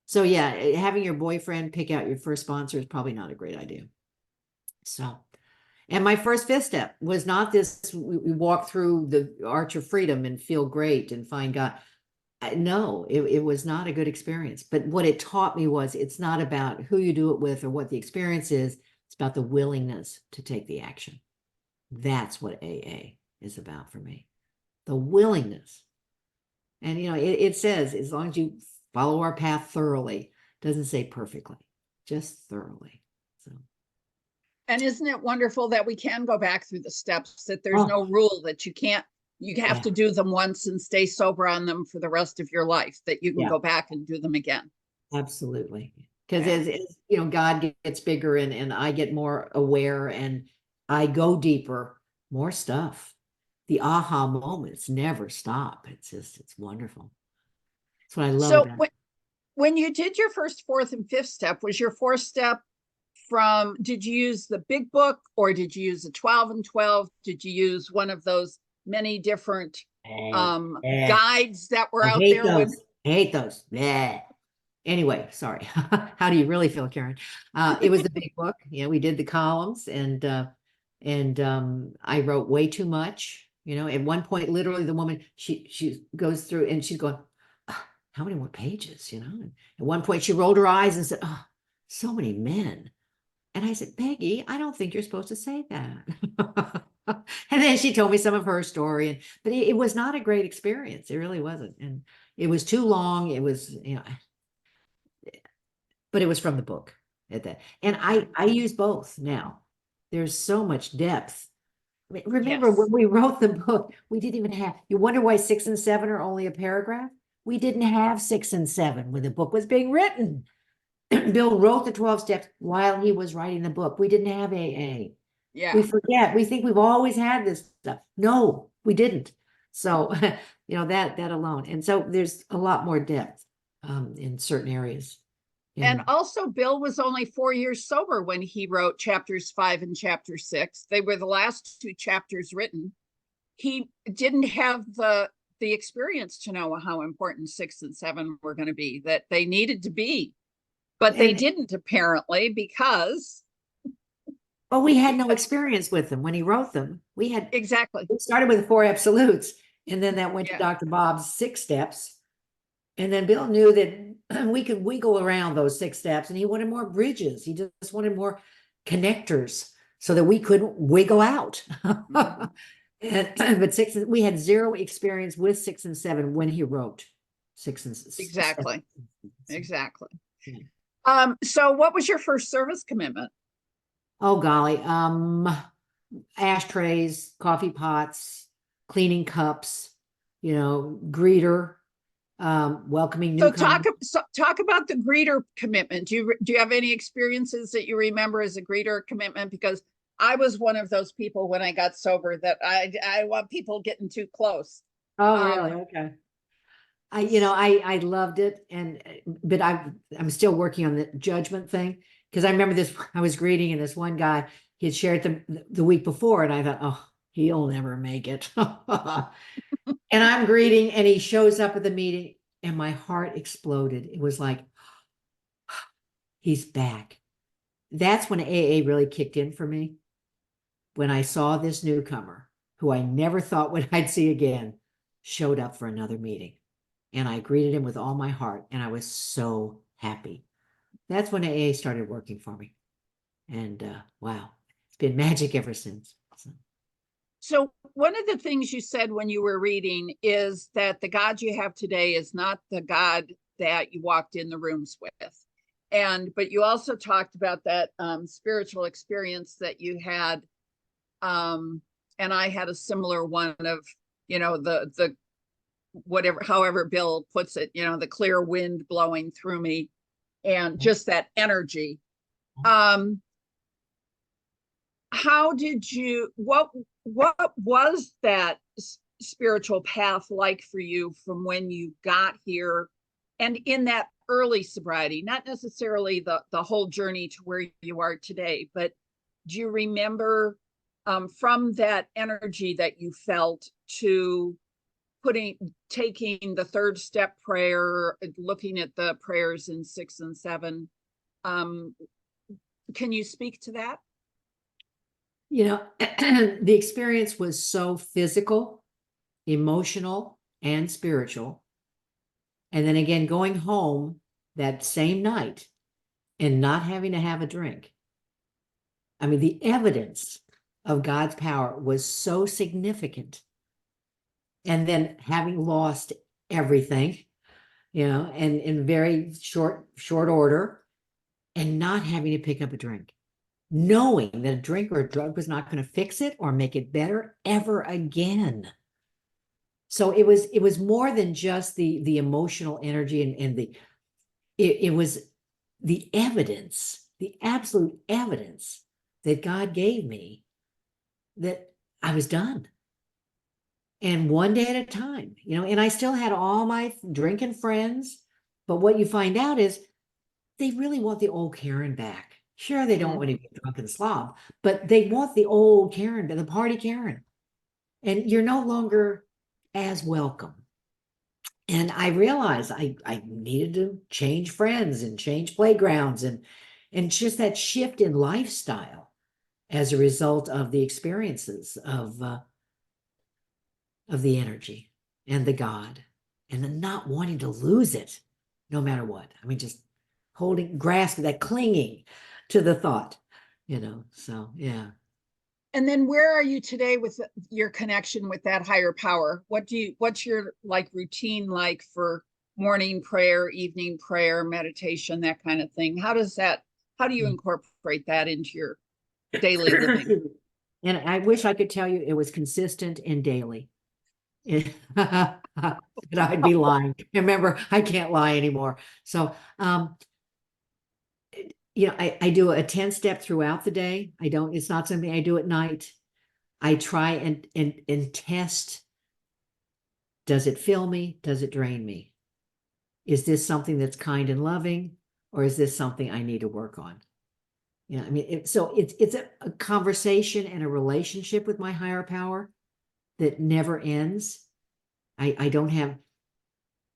So yeah, having your boyfriend pick out your first sponsor is probably not a great idea. So, and my first 5th step was not this, we walk through the Arch of Freedom and feel great and find God. No, it was not a good experience. But what it taught me was, it's not about who you do it with or what the experience is. It's about the willingness to take the action. That's what AA is about for me. The willingness. And, it says, as long as you follow our path thoroughly, it doesn't say perfectly, just thoroughly. So. And isn't it wonderful that we can go back through the steps, that there's no rule that you have to do them once and stay sober on them for the rest of your life, that you can go back and do them again. Absolutely. Because as God gets bigger and I get more aware and I go deeper, more stuff. The aha moments never stop. It's wonderful. That's what I love about it. When you did your first, 4th, and 5th step, was your 4th step did you use the big book, or did you use a 12 and 12? Did you use one of those many different guides that were I out hate there when? those. I hate those. Bleh. Anyway, sorry. How do you really feel, Karen? It was the big book. Yeah, we did the columns, and I wrote way too much. You know, at one point, literally, the woman she goes through and she's going, "Ah, how many more pages?" You know, and at one point, she rolled her eyes and said, "Oh, so many men." And I said, "Peggy, I don't think you're supposed to say that." And then she told me some of her story, but it was not a great experience. It really wasn't, and it was too long. It was, you know, but it was from the book at that. And I use both now. There's so much depth. Remember Yes. when we wrote the book, we didn't even have, you wonder why 6 and 7 are only a paragraph? We didn't have 6 and 7 when the book was being written. Bill wrote the 12 steps while he was writing the book. We didn't have AA. We Yeah. forget. We think we've always had this stuff. No, we didn't. So, you know, that alone. And so there's a lot more depth in certain areas. And And also, Bill was only 4 years sober when he wrote chapters 5 and chapter 6. They were the last two chapters written. He didn't have the experience to know how important 6 and 7 were going to be, that they needed to be, but they and didn't apparently because but we had no experience with them when he wrote them. exactly. We started with 4 absolutes, and then that went to Yeah. Dr. Bob's 6 steps. And then Bill knew that we could wiggle around those 6 steps, and he wanted more bridges. He just wanted more connectors so that we couldn't wiggle out. Mhm. But we had zero experience with 6 and 7 when he wrote 6 and 7. Exactly. Exactly. So what was your first service commitment? Oh golly, ashtrays, coffee pots, cleaning cups, you know, greeter, welcoming So newcomers. talk about the greeter commitment. Do you have any experiences that you remember as a greeter commitment? Because I was one of those people when I got sober that I want people getting too close. Oh, really? Um, Okay. I loved it, but I'm still working on the judgment thing because I remember this. I was greeting, and this one guy he had shared the week before, and I thought, oh, he'll never make it. And I'm greeting, and he shows up at the meeting, and my heart exploded. It was like, he's back. That's when AA really kicked in for me. When I saw this newcomer who I never thought would I'd see again, showed up for another meeting. And I greeted him with all my heart, and I was so happy. That's when AA started working for me. And wow, it's been magic ever since. so one of the things you said when you were reading is that the God you have today is not the God that you walked in the rooms with. But you also talked about that spiritual experience that you had. And I had a similar one of, the whatever, however Bill puts it, the clear wind blowing through me and just that energy. Um, how did you, what was that spiritual path like for you from when you got here and in that early sobriety, not necessarily the whole journey to where you are today, but do you remember from that energy that you felt to taking the third step prayer, looking at the prayers in 6 and 7? Um, can you speak to that? You know, the experience was so physical, emotional, and spiritual. And then again, going home that same night and not having to have a drink. I mean, the evidence of God's power was so significant. And then having lost everything, and in very short order, and not having to pick up a drink, knowing that a drink or a drug was not going to fix it or make it better ever again. So it was more than just the emotional energy and it was the evidence, the absolute evidence that God gave me that I was done. And one day at a time, and I still had all my drinking friends. But what you find out is they really want the old Karen back. Sure, they don't want to be a drunken slob, but they want the old Karen, the party Karen. And you're no longer as welcome. And I realized I needed to change friends and change playgrounds and just that shift in lifestyle as a result of the experiences of the energy and the God and the not wanting to lose it no matter what. I mean, just grasping that, clinging to the thought, so yeah. And then where are you today with your connection with that higher power? What's your like routine like for morning prayer, evening prayer, meditation, that kind of thing? How do you incorporate that into your daily living? And I wish I could tell you it was consistent and daily. But I'd be lying. Remember, I can't lie anymore. So, I do a 10-step throughout the day. It's not something I do at night. I try and test. Does it fill me? Does it drain me? Is this something that's kind and loving, or is this something I need to work on? I mean, it's a conversation and a relationship with my higher power that never ends. I don't have,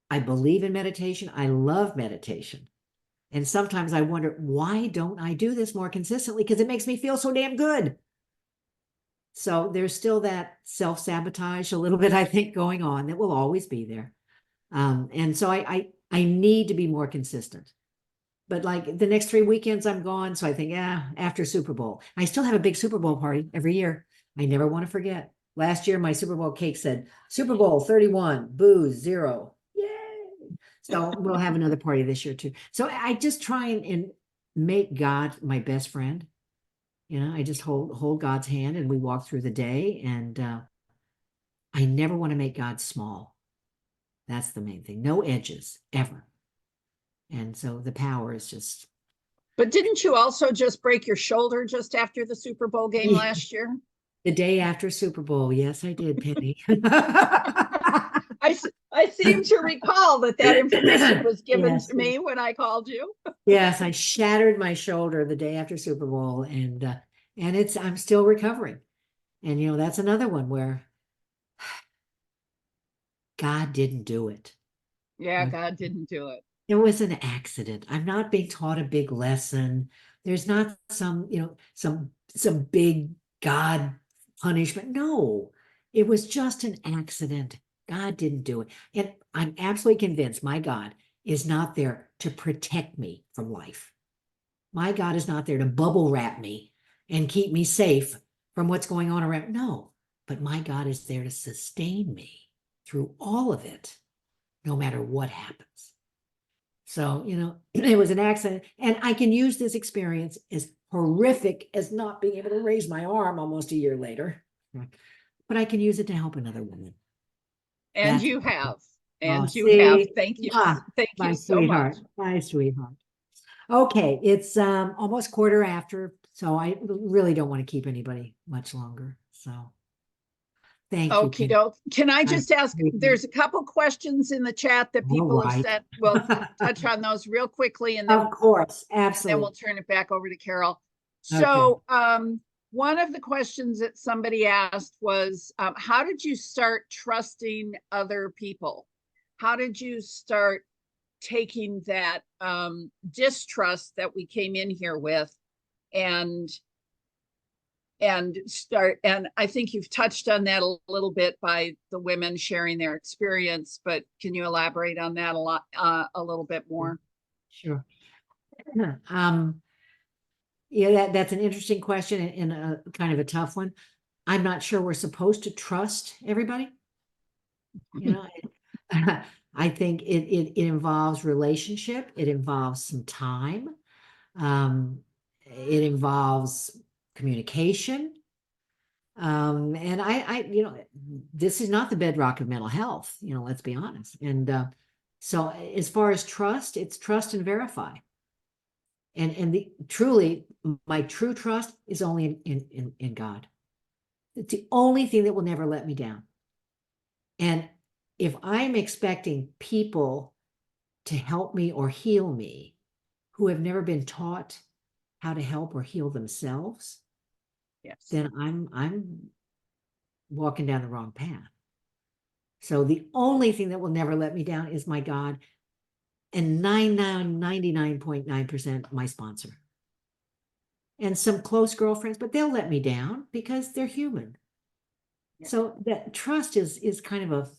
I believe in meditation. I love meditation. And sometimes I wonder, why don't I do this more consistently? Because it makes me feel so damn good. So there's still that self-sabotage a little bit, I think, going on that will always be there. And so I need to be more consistent. But like the next 3 weekends I'm gone. So I think, after Super Bowl. I still have a big Super Bowl party every year. I never want to forget. Last year, my Super Bowl cake said, Super Bowl 31, booze, 0. Yay. So we'll have another party this year too. So I just try and make God my best friend. I just hold God's hand and we walk through the day. And I never want to make God small. That's the main thing. No edges, ever. And so the power is just. But didn't you also just break your shoulder just after the Super Bowl game last year? The day after Super Bowl. Yes, I did, Penny. I seem to recall that information was given Yes. to me when I called you. Yes, I shattered my shoulder the day after Super Bowl, and I'm still recovering. And that's another one where God didn't do it. Yeah, God didn't do it. It was an accident. I'm not being taught a big lesson. There's not some big God punishment. No, it was just an accident. God didn't do it. And I'm absolutely convinced my God is not there to protect me from life. My God is not there to bubble wrap me and keep me safe from what's going on around. No, but my God is there to sustain me through all of it, no matter what happens. So, it was an accident. And I can use this experience, as horrific as not being able to raise my arm almost a year later, but I can use it to help another woman. And you have. And you have. See, Thank you. Thank my you so much. sweetheart, my sweetheart. Okay, it's almost quarter after, so I really don't want to keep anybody much longer. So thank you, Okie Penny. doke. Can I just ask? There's a couple questions in the chat that people have sent. We'll touch on those real quickly, and then Of course, then absolutely. we'll turn it back over to Carol. So, one of the questions that somebody asked was, how did you start trusting other people? How did you start taking that distrust that we came in here with and start? And I think you've touched on that a little bit by the women sharing their experience, but can you elaborate on that a little bit more? Sure. Yeah, that's an interesting question and a kind of a tough one. I'm not sure we're supposed to trust everybody. I think it involves relationship. It involves some time. It involves communication. And this is not the bedrock of mental health, let's be honest. And so as far as trust, it's trust and verify. And truly, my true trust is only in God. It's the only thing that will never let me down. And if I'm expecting people to help me or heal me who have never been taught how to help or heal themselves, Yes. then I'm walking down the wrong path. So the only thing that will never let me down is my God, and 99.9% my sponsor. And some close girlfriends, but they'll let me down because they're human. Yeah. So that trust is kind of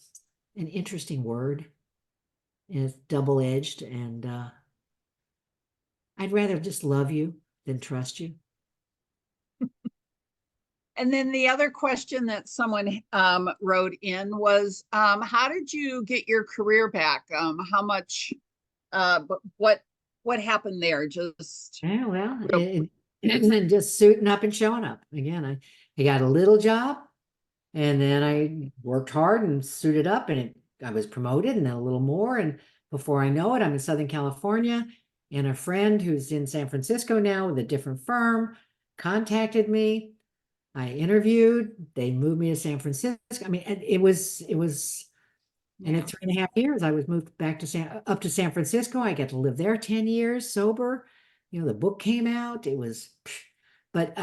an interesting word, and it's double-edged, and I'd rather just love you than trust you. And then the other question that someone wrote in was, how did you get your career back? How much, what happened there? Just yeah, well, just suiting up and showing up. Again, I got a little job, and then I worked hard and suited up, and I was promoted, and then a little more. And before I know it, I'm in Southern California, and a friend who's in San Francisco now with a different firm contacted me. I interviewed, they moved me to San Francisco. I mean, it was, and in 3.5 years, I was moved back to up to San Francisco. I got to live there 10 years sober. You know, the book came out. It was, but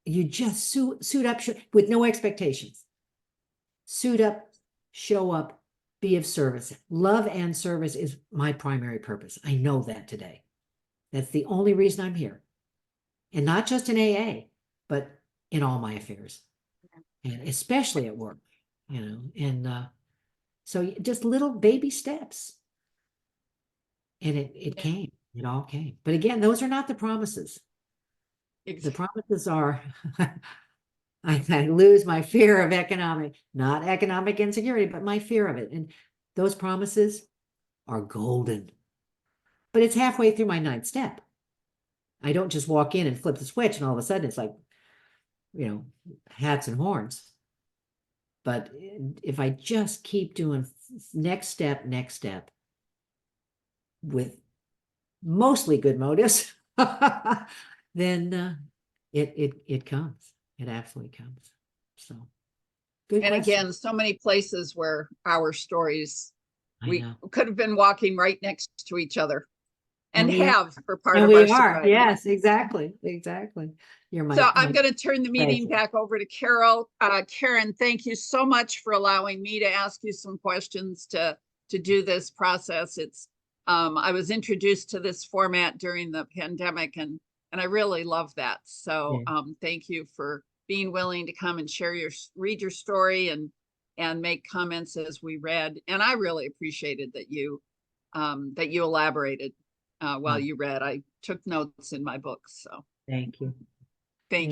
you just suit up with no expectations. Suit up, show up, be of service. Love and service is my primary purpose. I know that today. That's the only reason I'm here. And not just in AA, but in all my affairs, and especially at work, you know. And so just little baby steps, and it came. It all came. But again, those are not the promises. The promises are I lose my fear of not economic insecurity, but my fear of it. And those promises are golden. But it's halfway through my 9th step. I don't just walk in and flip the switch and all of a sudden it's like, you know, hats and horns. But if I just keep doing next step with mostly good motives, then it comes. It absolutely comes. So good and question. Again, so many places where our stories, we know. could have been walking right next to each other, and have for part and of we our are. sobriety. Yes, exactly. You're so I'm going to turn the meeting back over to Carol. Karen, thank you so much for allowing me to ask you some questions to do this process. It's I was introduced to this format during the pandemic, and I really love that. So thank you for being willing to come and read your story and make comments as we read. And I really appreciated that you elaborated while you read. I took notes in my book. So thank you.